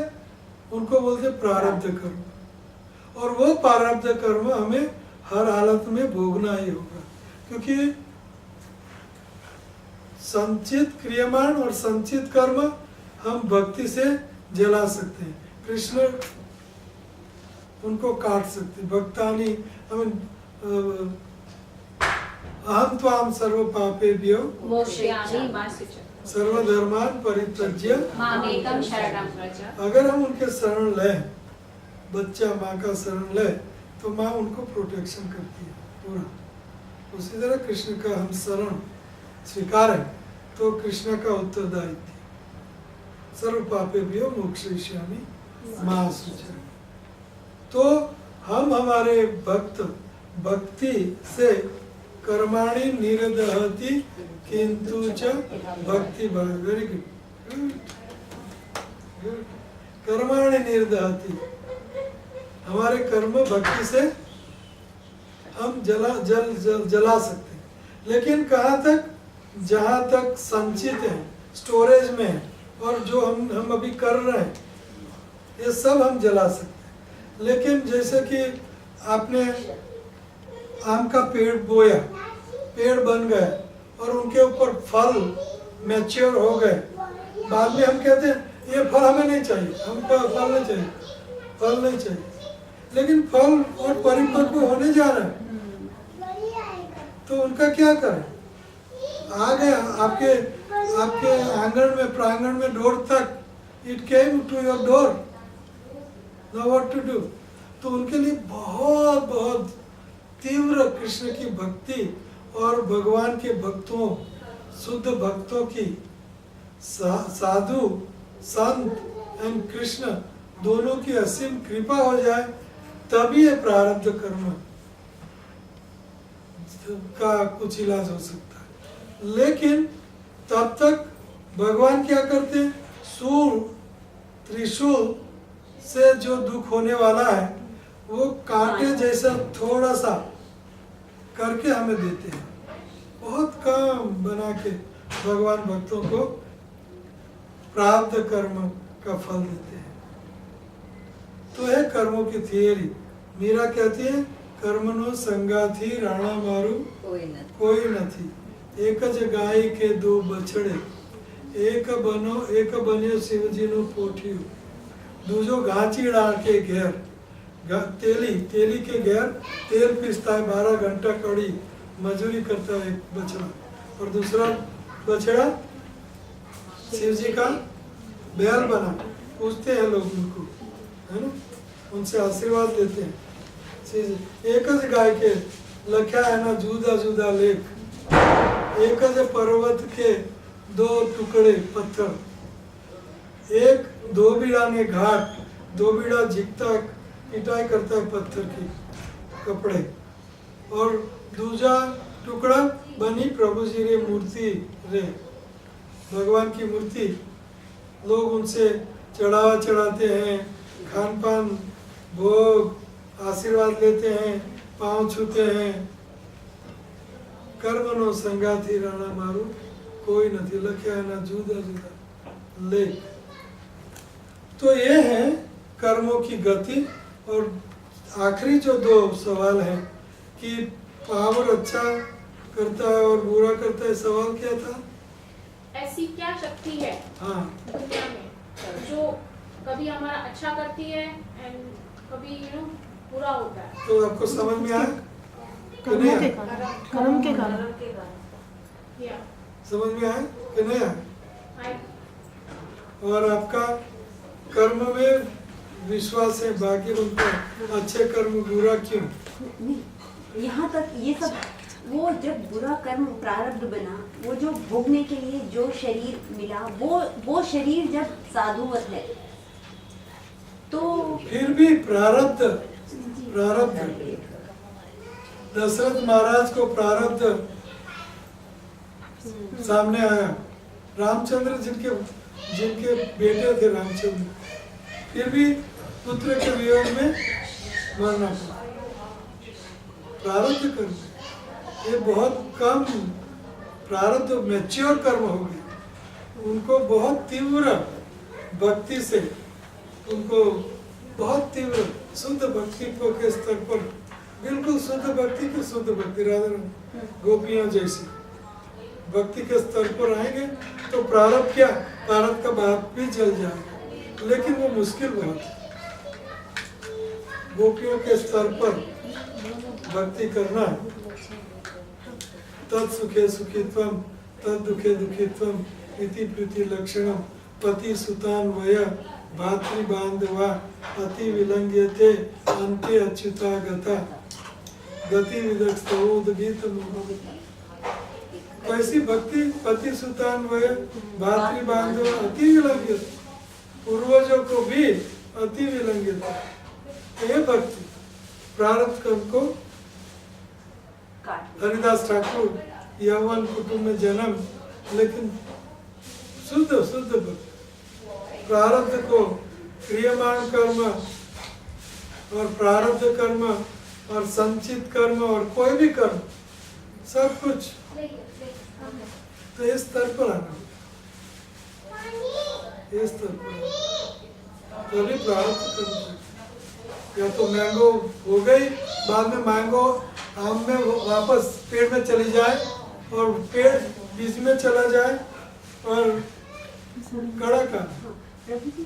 उनको बोलते प्रारब्ध कर्म। और वो प्रारब्ध कर्म हमें हर हालत में भोगना ही होगा, क्योंकि संचित क्रियमाण और संचित कर्म हम भक्ति से जला सकते हैं, कृष्ण उनको काट सकते। भक्तानि अहम त्वाम सर्व पापेभ्यो
मोक्षयामि मा शुचि
सर्वधर्मान् परित्यज्य
मामेकं शरणं व्रज।
अगर हम उनके शरण लें, बच्चा माँ का शरण ले, तो माँ उनको प्रोटेक्शन करती है पूरा। उसी तरह कृष्ण का हम शरण स्वीकारें तो कृष्ण का उत्तरदायित्व, सर्व पापेभ्यो मोक्षयिष्यामि मा शुचि। तो हम हमारे भक्त भक्ति से कर्माणि निर्दहति किंतु च भक्ति भाव। Very good. कर्माणि निर्दहति, हमारे कर्म भक्ति से हम जला सकते हैं, लेकिन कहाँ तक? जहाँ तक संचित है, स्टोरेज में है, और जो हम अभी कर रहे हैं ये सब हम जला सकते हैं। लेकिन जैसे कि आपने आम का पेड़ बोया, पेड़ बन गए और उनके ऊपर फल मैच्योर हो गए, बाद में हम कहते हैं ये फल हमें नहीं चाहिए, हम फल नहीं चाहिए, फल नहीं चाहिए। लेकिन फल और परिपक्व होने जा रहे हैं, तो उनका क्या करें? आ गया आपके आंगन में, प्रांगण में, डोर तक, it came to your door, now what to do? तो उनके लिए बहुत बहुत तीव्र कृष्ण की भक्ति और भगवान के भक्तों, शुद्ध भक्तों की, साधु संत एंड कृष्ण दोनों की असीम कृपा हो जाए, तभी ये प्रारब्ध कर्म का कुछ इलाज हो सकता है। लेकिन तब तक भगवान क्या करते हैं? सूल, त्रिशूल से जो दुख होने वाला है वो कांटे जैसा थोड़ा सा करके हमें देते हैं, बहुत कम बना के भगवान भक्तों को प्रारब्ध कर्म का फल देते हैं। तो है कर्मों की थियरी। मीरा कहती है कर्मनो संगाथी राणा मारू कोई न थी, एक ज गाय के दो बछड़े, एक बनो शिवजी नो पोठियो, दूजो घाची डाल के घेर, तेली के घेर तेल पीसता है, 12 घंटा कड़ी मजूरी करता है एक बछड़ा, और दूसरा बछड़ा शिव जी का बैल बना, पूछते हैं लोग उनको, है ना, उनसे आशीर्वाद लेते हैं। एक ज गाय के लख्या है ना जुदा जुदा लेख, एक ज पर्वत के 2 टुकड़े पत्थर, एक धोबीड़ा ने घाट, धोबीड़ा झिकता पिटाई करता है पत्थर के कपड़े, और दूजा टुकड़ा बनी प्रभु जी रे मूर्ति रे, भगवान की मूर्ति। लोग उनसे चढ़ावा चढ़ाते हैं, खान पान भोग आशीर्वाद लेते हैं, पांव छूते हैं। कर्मनो संगाथी राणा मारू कोई नहीं, लख्या है ना जुदा जुदा लेख। तो ये है कर्मों की गति। और आखिरी जो 2 सवाल है कि पावर अच्छा करता है और बुरा करता है, सवाल क्या था?
ऐसी क्या शक्ति है
हाँ,
दुनिया में जो कभी हमारा अच्छा करती है एंड कभी बुरा होता है?
तो आपको समझ में आया?
कर्मों के कारण, कर्म के कारण।
या
समझ में आया कि नहीं आया?
आई
और आपका कर्म में विश्वास है, बाकी उनको अच्छे कर्म बुरा क्यों?
नहीं, यहाँ तक ये सब, वो जब बुरा कर्म प्रारब्ध बना, वो जो भोगने के लिए जो शरीर मिला, वो शरीर जब साधुवत है, तो
फिर भी प्रारब्ध दशरथ महाराज को प्रारब्ध सामने आया। रामचंद्र जिनके बेटे थे रामचंद्र, फिर भी पुत्र के वियोग में मरना पड़ा। प्रारब्ध कर्म, ये बहुत कम प्रारब्ध मैच्योर कर्म हो गए। उनको बहुत तीव्र भक्ति से, उनको बहुत तीव्र शुद्ध भक्ति के स्तर पर, बिल्कुल शुद्ध भक्ति की शुद्ध भक्ति, राधा गोपियों जैसी भक्ति के स्तर पर आएंगे तो प्रारब्ध क्या, प्रारब्ध का बाप भी जल जाएगा, लेकिन वो मुश्किल बहुत है। गोपियों के स्तर पर भक्ति करना, तत् सुखे सुखित्वम तद दुखे दुखित्वम इति प्रीति लक्षणम पति सुतान वय भातृ बांधवा अति विलंघ्यते अंते अच्युता गता गति विदक्षोदगीत मोह। कैसी भक्ति? पति सुतान वय भातृ बांधवा अति विलंघ्यते, पूर्वजों को भी अति विलंघ्यते। ये भक्ति प्रारब्ध कर्म को
काट
हरिदास ठाकुर यवन कुटुंब में जन्म, लेकिन शुद्ध भक्त, प्रारब्ध को क्रियमान कर्म और प्रारब्ध कर्म और संचित कर्म और कोई भी कर्म सब कुछ तो इस स्तर पर आना, इस स्तर पर तभी प्रारब्ध कर्म। या तो मैंगो हो गई, बाद में मैंगो आम में वापस पेड़ में चली जाए और पेड़ बीच में चला जाए और कड़ा का
प्रभु जी,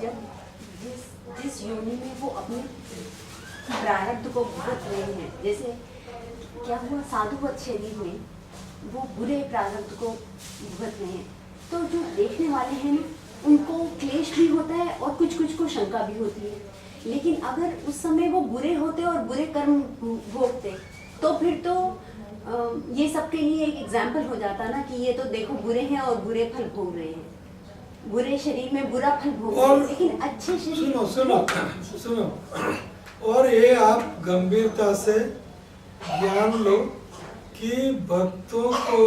जब जिस योनि में वो अपने प्रारब्ध को भुगत रहे हैं, जैसे क्या हुआ साधुवत शरीर में वो बुरे प्रारब्ध को भुगत रहे हैं, तो जो देखने वाले हैं ना उनको क्लेश भी होता है और कुछ को शंका भी होती है। लेकिन अगर उस समय वो बुरे होते और बुरे कर्म भोगते तो फिर तो ये सबके लिए एक एग्जाम्पल हो जाता ना कि ये तो देखो बुरे हैं और बुरे फल भोग रहे हैं, बुरे शरीर में बुरा फल भोग रहे हैं, लेकिन अच्छे शरीर
सुनो और ये आप गंभीरता से ज्ञान लो कि भक्तों को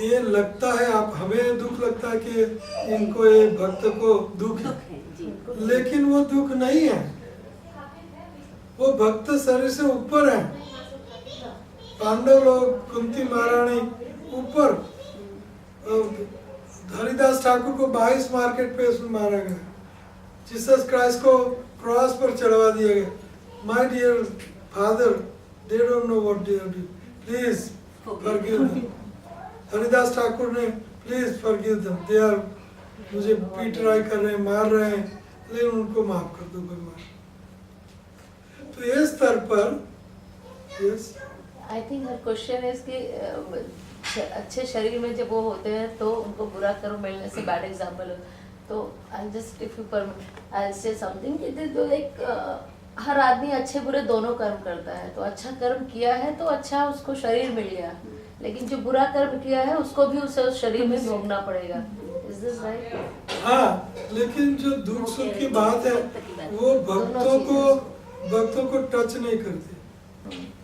ये लगता है, आप हमें दुख लगता है कि इनको ये भक्त को दुख है, लेकिन वो दुख नहीं है, वो भक्त शरीर से ऊपर है। पांडव लोग, कुंती महारानी ऊपर, हरिदास ठाकुर को 22 मार्केट प्लेस में मारा गया, जीसस क्राइस्ट को क्रॉस पर चढ़वा दिया गया। My dear father, they don't know what they are doing, please forgive them. Haridas Thakur ने please forgive them, they are मुझे पीट राय कर रहे हैं, मार रहे हैं, लेकिन उनको माफ कर दो भगवान। तो ये स्तर पर yes
I think her question is कि अच्छे शरीर में जब वो होते हैं तो उनको बुरा कर्म मिलने से बैड एग्जाम्पल हो। तो I just if you permit आई से समथिंग तो एक हर आदमी अच्छे बुरे दोनों कर्म करता है, तो अच्छा कर्म किया है तो अच्छा उसको शरीर मिल गया, लेकिन जो बुरा कर्म किया है उसको भी उसे उस शरीर में भोगना पड़ेगा। Is this right?
हाँ, लेकिन जो दुख सुख की बात है वो भक्तों को टच नहीं करती,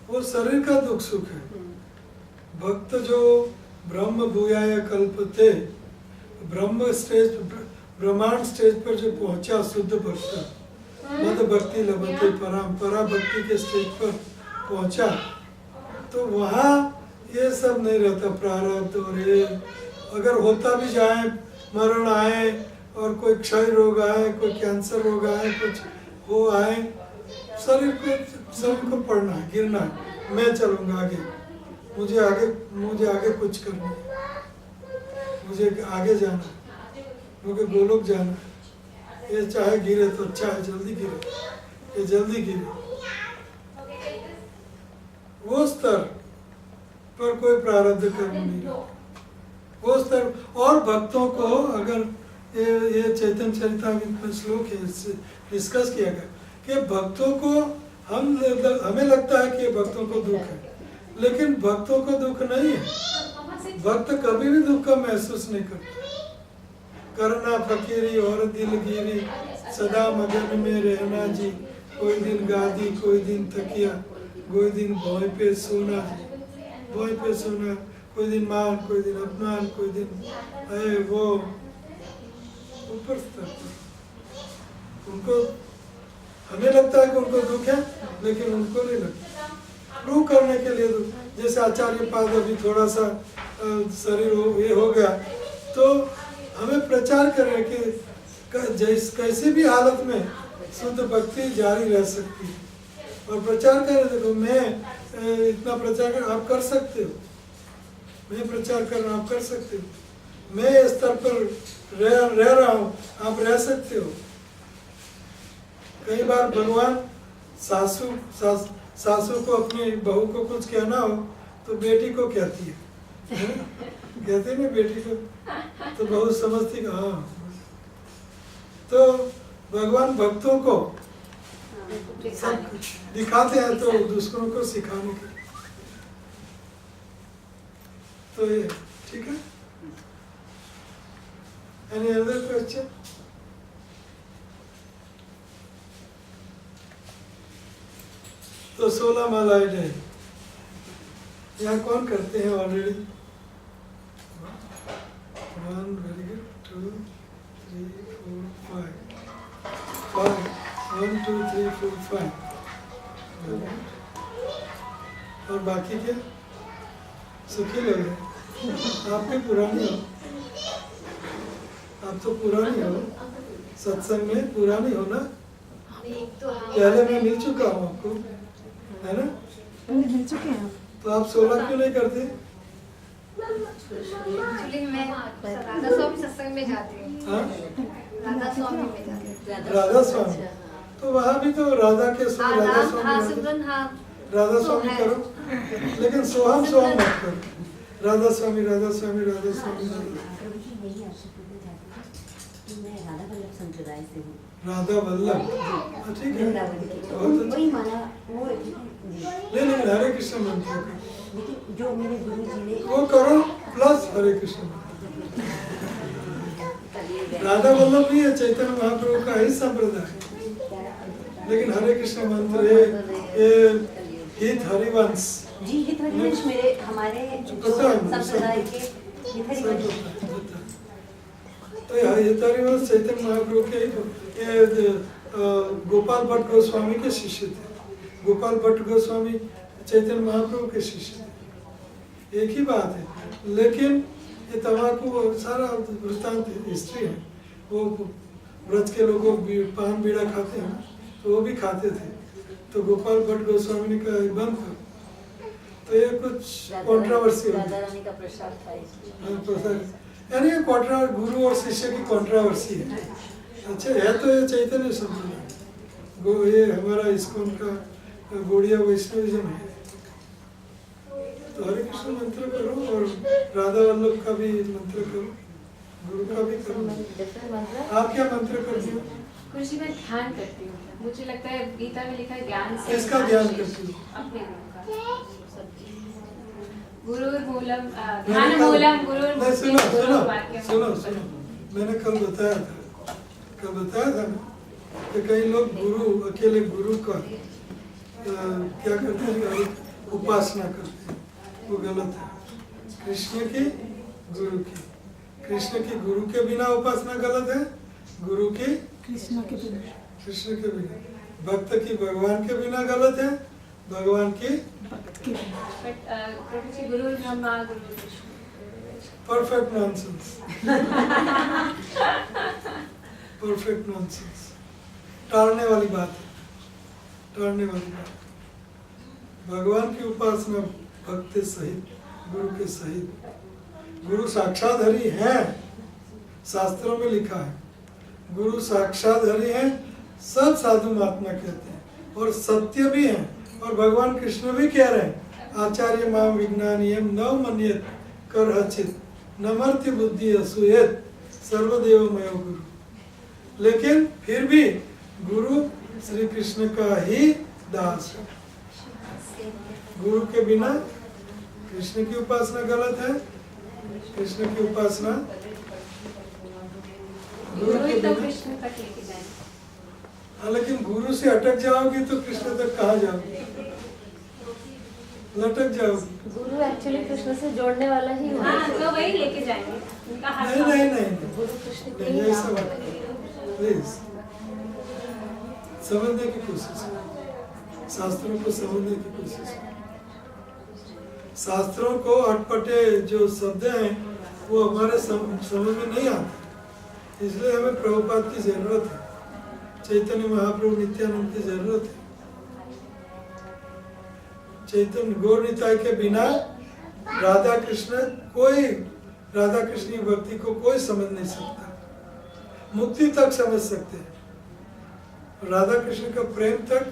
वो शरीर का दुख सुख है। भक्त जो ब्रह्म भूयाय कल्पते, ब्रह्म स्टेज, ब्रह्मांड स्टेज पर जो पहुंचा शुद्ध भक्त, मद भक्ति लभते पराम, परा भक्ति के स्टेज पर पहुंचा, तो वहाँ ये सब नहीं रहता प्रारब्ध। और ये अगर होता भी जाए, मरण आए और कोई क्षय रोग आए, कोई कैंसर रोग आए, कुछ हो आए, शरीर को पढ़ना है, गिरना है, मैं चलूंगा आगे, मुझे आगे कुछ करना है, मुझे आगे जाना है, मुझे गोलोक जाना है। ये चाहे गिरे तो अच्छा है, जल्दी गिरे, ये जल्दी गिरे। वो स्तर पर कोई प्रारब्ध कर्म नहीं, वो स्तर। और भक्तों को अगर ये चैतन्य चरितामृत में श्लोक है, इससे डिस्कस किया गया कि भक्तों को हमें लगता है कि भक्तों को दुख है, लेकिन भक्तों को दुख नहीं है। भक्त कभी भी दुख का महसूस नहीं करता। करना फकीरी और दिलगिरी, सदा मगन में रहना जी, कोई दिन गादी कोई दिन तकिया, कोई दिन भोय पे सोना जी, भोय पे सोना, कोई दिन मान कोई दिन अपमान, कोई दिन है वो ऊपर स्तर पर। उनको हमें लगता है कि उनको दुख है, लेकिन उनको नहीं लगता। प्रूव करने के लिए दुख, जैसे आचार्य पाद अभी थोड़ा सा शरीर ये हो गया, तो हमें प्रचार करें कि कैसी भी हालत में शुद्ध भक्ति जारी रह सकती है, और प्रचार करें। देखो मैं इतना प्रचार कर, आप कर सकते हो, मैं प्रचार कर रहा हूँ, आप कर सकते हो, मैं इस स्तर पर रह रहा हूँ, आप रह सकते हो। कई बार भगवान सासू को अपनी बहू को कुछ कहना हो तो बेटी को कहती है, कहते हैं ना बेटी को, तो बहू समझती कि हाँ। तो भगवान भक्तों को दिखाते हैं तो दूसरों को सिखाने के लिए। तो ये ठीक है। Any other question? तो 16 मालाएं जाए। यहाँ कौन करते हैं ऑलरेडी? 1 very good, 2 3 4 5 1 2 3 4 5। और बाकी क्या? सुखी लोग हैं। आप भी पुरानी हो, आप तो पुरानी हो, सत्संग में पुरानी हो ना। पहले मैं मिल चुका हूँ आपको, है ना?
पहले मिल चुके हैं।
तो आप 16 क्यों नहीं करते?
एक्चुअली मैं राधा स्वामी सत्संग में जाती हूँ।
हाँ?
राधा स्वामी में जाती हूँ।
राधा स्वामी, तो वहाँ भी तो राधा के स्वामी, राधा
हाँ
स्वामी,
सिमरन हाँ
राधा स्वामी करो, लेकिन सोहम सोहम मत करो। राधा स्वामी, राधा स्वामी, राधा स्वामी, राधा
मैं राधा वल्लभ संप्रदाय से हूँ।
राधा वल्लभ, ठीक है, बहुत अच्छा।
वही माला वो
नहीं नहीं, हरे कृष्ण मंत्र करो,
लेकिन जो मेरे गुरु जी ने
वो करो प्लस हरे कृष्ण मंत्र। राधा वल्लभ भी है चैतन्य महाप्रभु का ही संप्रदाय, लेकिन हरे कृष्ण मंत्र ये हित हरिवंश
जी हित हरिवंश मेरे हमारे संप्रदाय के हित हरिवंश।
तो हित हरिवंश चैतन्य महाप्रभु के ये गोपाल भट्ट गोस्वामी के शिष्य थे। गोपाल भट्ट गोस्वामी चैतन्य महाप्रभु के शिष्य थे, एक ही बात है। लेकिन ये तंबाकू सारा वृत्तांत हिस्ट्री है। वो ब्रज के लोग पान बीड़ा खाते हैं, तो वो भी खाते थे। तो गोपाल भट्ट गोस्वामी ने कहा बंद करो, तो ये कुछ कंट्रोवर्सी हो
राधा रानी का प्रसाद था इसलिए।
यानी गुरु और शिष्य की कंट्रोवर्सी है। अच्छा है तो ये चैतन्य संप्रदाय, ये हमारा इस्कॉन का गौड़िया वैष्णविज्म है। तो हरे कृष्ण मंत्र करो और राधा वल्लभ का भी मंत्र करो, गुरु का भी करो। आप क्या मंत्र करती हो?
गुरु जी मैं ध्यान करती हूँ। मुझे लगता है गीता में लिखा है ज्ञान से
किसका ध्यान करती हो?
अपने गुरु का। गुरुर्मूलम ध्यानमूलम
नहीं, सुनो सुनो सुनो सुनो, मैंने कल बताया था ना कि कई लोग गुरु, अकेले गुरु का क्या करते हैं, उपासना करते हैं, वो गलत है। कृष्ण की गुरु की, कृष्ण की गुरु के बिना उपासना गलत है, गुरु की
कृष्ण के बिना,
कृष्ण के बिना, भक्त की भगवान के बिना गलत है, भगवान की
भक्त के बिना।
But Prabhu ji Guru Brahma Guru Vishnu.
Perfect nonsense, perfect nonsense, टालने वाली बात है, टालने वाली बात। भगवान की उपासना भक्त सहित, गुरु के सहित। गुरु साक्षात हरि है, शास्त्रों में लिखा है गुरु साक्षात हरि है, सब साधु महात्मा कहते हैं और सत्य भी है। और भगवान कृष्ण भी कह रहे हैं आचार्य माम विज्ञानियम नव मन्यत कर हचित नमर्त्य बुद्धि असूयत सर्वदेव मयो गुरु। लेकिन फिर भी गुरु श्री कृष्ण का ही दास है। गुरु के बिना कृष्ण की उपासना गलत है, कृष्ण की उपासना गुरु के
तो
बिना।
कृष्ण तक लेके जाए।
हाँ, लेकिन गुरु से अटक जाओगी तो कृष्ण तक कहाँ जाओगी? लटक जाओगी।
गुरु एक्चुअली कृष्ण से जोड़ने वाला ही होना
हाँ
चाहिए।
तो वही लेके जाएंगे उनका हाथ
नहीं नहीं नहीं,
गुरु कृष्ण के
नहीं
ही
ऐसा
नाम
मत
है।
प्लीज, समझने की कोशिश करो, शास्त्रों को समझने की कोशिश करो। शास्त्रों को अटपटे जो शब्द हैं वो हमारे समझ में नहीं आते, इसलिए हमें प्रभुपाद की जरूरत है, चैतन्य महाप्रभु नित्यानंद की जरूरत है। चैतन्य गौर निताय के बिना राधा कृष्ण की भक्ति को कोई समझ नहीं सकता। मुक्ति तक समझ सकते हैं, राधा कृष्ण का प्रेम तक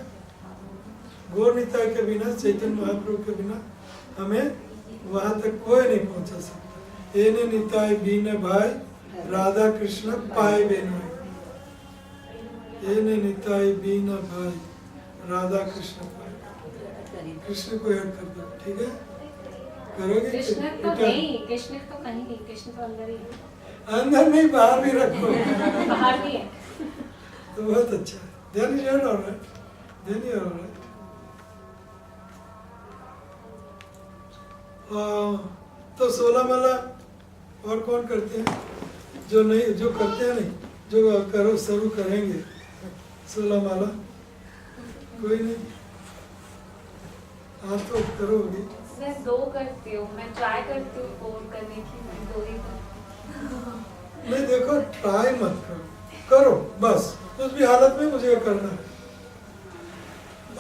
गौर निताय के बिना, चैतन्य महाप्रभु के बिना हमें वहां तक कोई नहीं पहुंचा सकता। एने निताय बीन भाई राधा कृष्ण पाए बेनो, एने निताय बीन भाई राधा कृष्ण पाए। कृष्ण को याद कर दो, ठीक है? करोगे?
कृष्ण तो नहीं, कृष्ण तो कहीं नहीं, कृष्ण तो अंदर ही है,
अंदर नहीं बाहर भी रखो।
बाहर भी है।
तो बहुत अच्छा है। Then you are all right. Then you are all right. तो 16 माला और कौन करते हैं? जो नहीं, जो करते हैं नहीं, जो करो शुरू करेंगे 16 माला, कोई नहीं? हाँ तो करोगे।
मैं 2 करती हूँ, मैं ट्राई करती हूँ 4 करने की, मैं 2 ही
नहीं देखो, ट्राई मत करो, करो बस, उस भी हालत में मुझे करना है।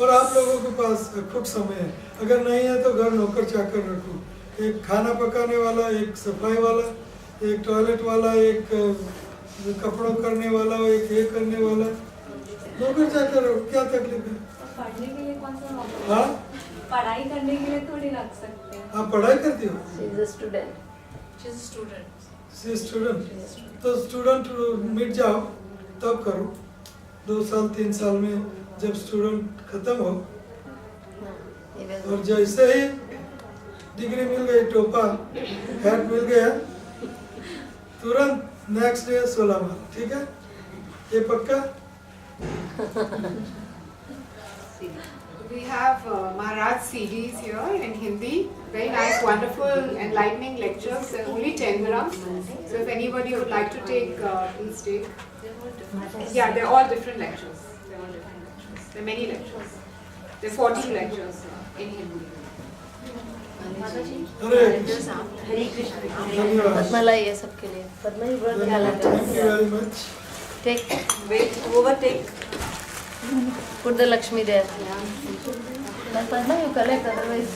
और आप लोगों के पास खुद समय है, अगर नहीं है तो घर नौकर चाकर रखो, एक खाना पकाने वाला, एक सफाई वाला, एक टॉयलेट वाला, एक कपड़ों करने वाला, एक ये करने वाला, नौकर चाकर रखो, क्या तकलीफ है?
पढ़ने के लिए कौन सा नौकर?
हाँ,
पढ़ाई करने के लिए थोड़ी रख सकते हैं।
आप पढ़ाई करती हो?
She is a student.
She student, तो स्टूडेंट मिट जाओ तब करो, 2 साल 3 साल में जब स्टूडेंट खत्म हो, और जैसे ही डिग्री मिल गई, टोपा हैट मिल गया, तुरंत नेक्स्ट डे 16 माला, ठीक है? ये पक्का?
We have Maharaj CDs here in Hindi. Very nice, wonderful, enlightening lectures. They're only 10 dirhams. So if anybody would like to take, please take. Yeah, they're all different lectures. They're all different lectures. There are many lectures. There are 14 lectures in Hindi.
अरे
हरे कृष्ण।
धन्यवाद,
पद्मला ये सबके लिए पद्मा जी बहुत क्या लगा
thank you very much.
Take
wait overtake.
put the Lakshmi there. Pradma, you collect, otherwise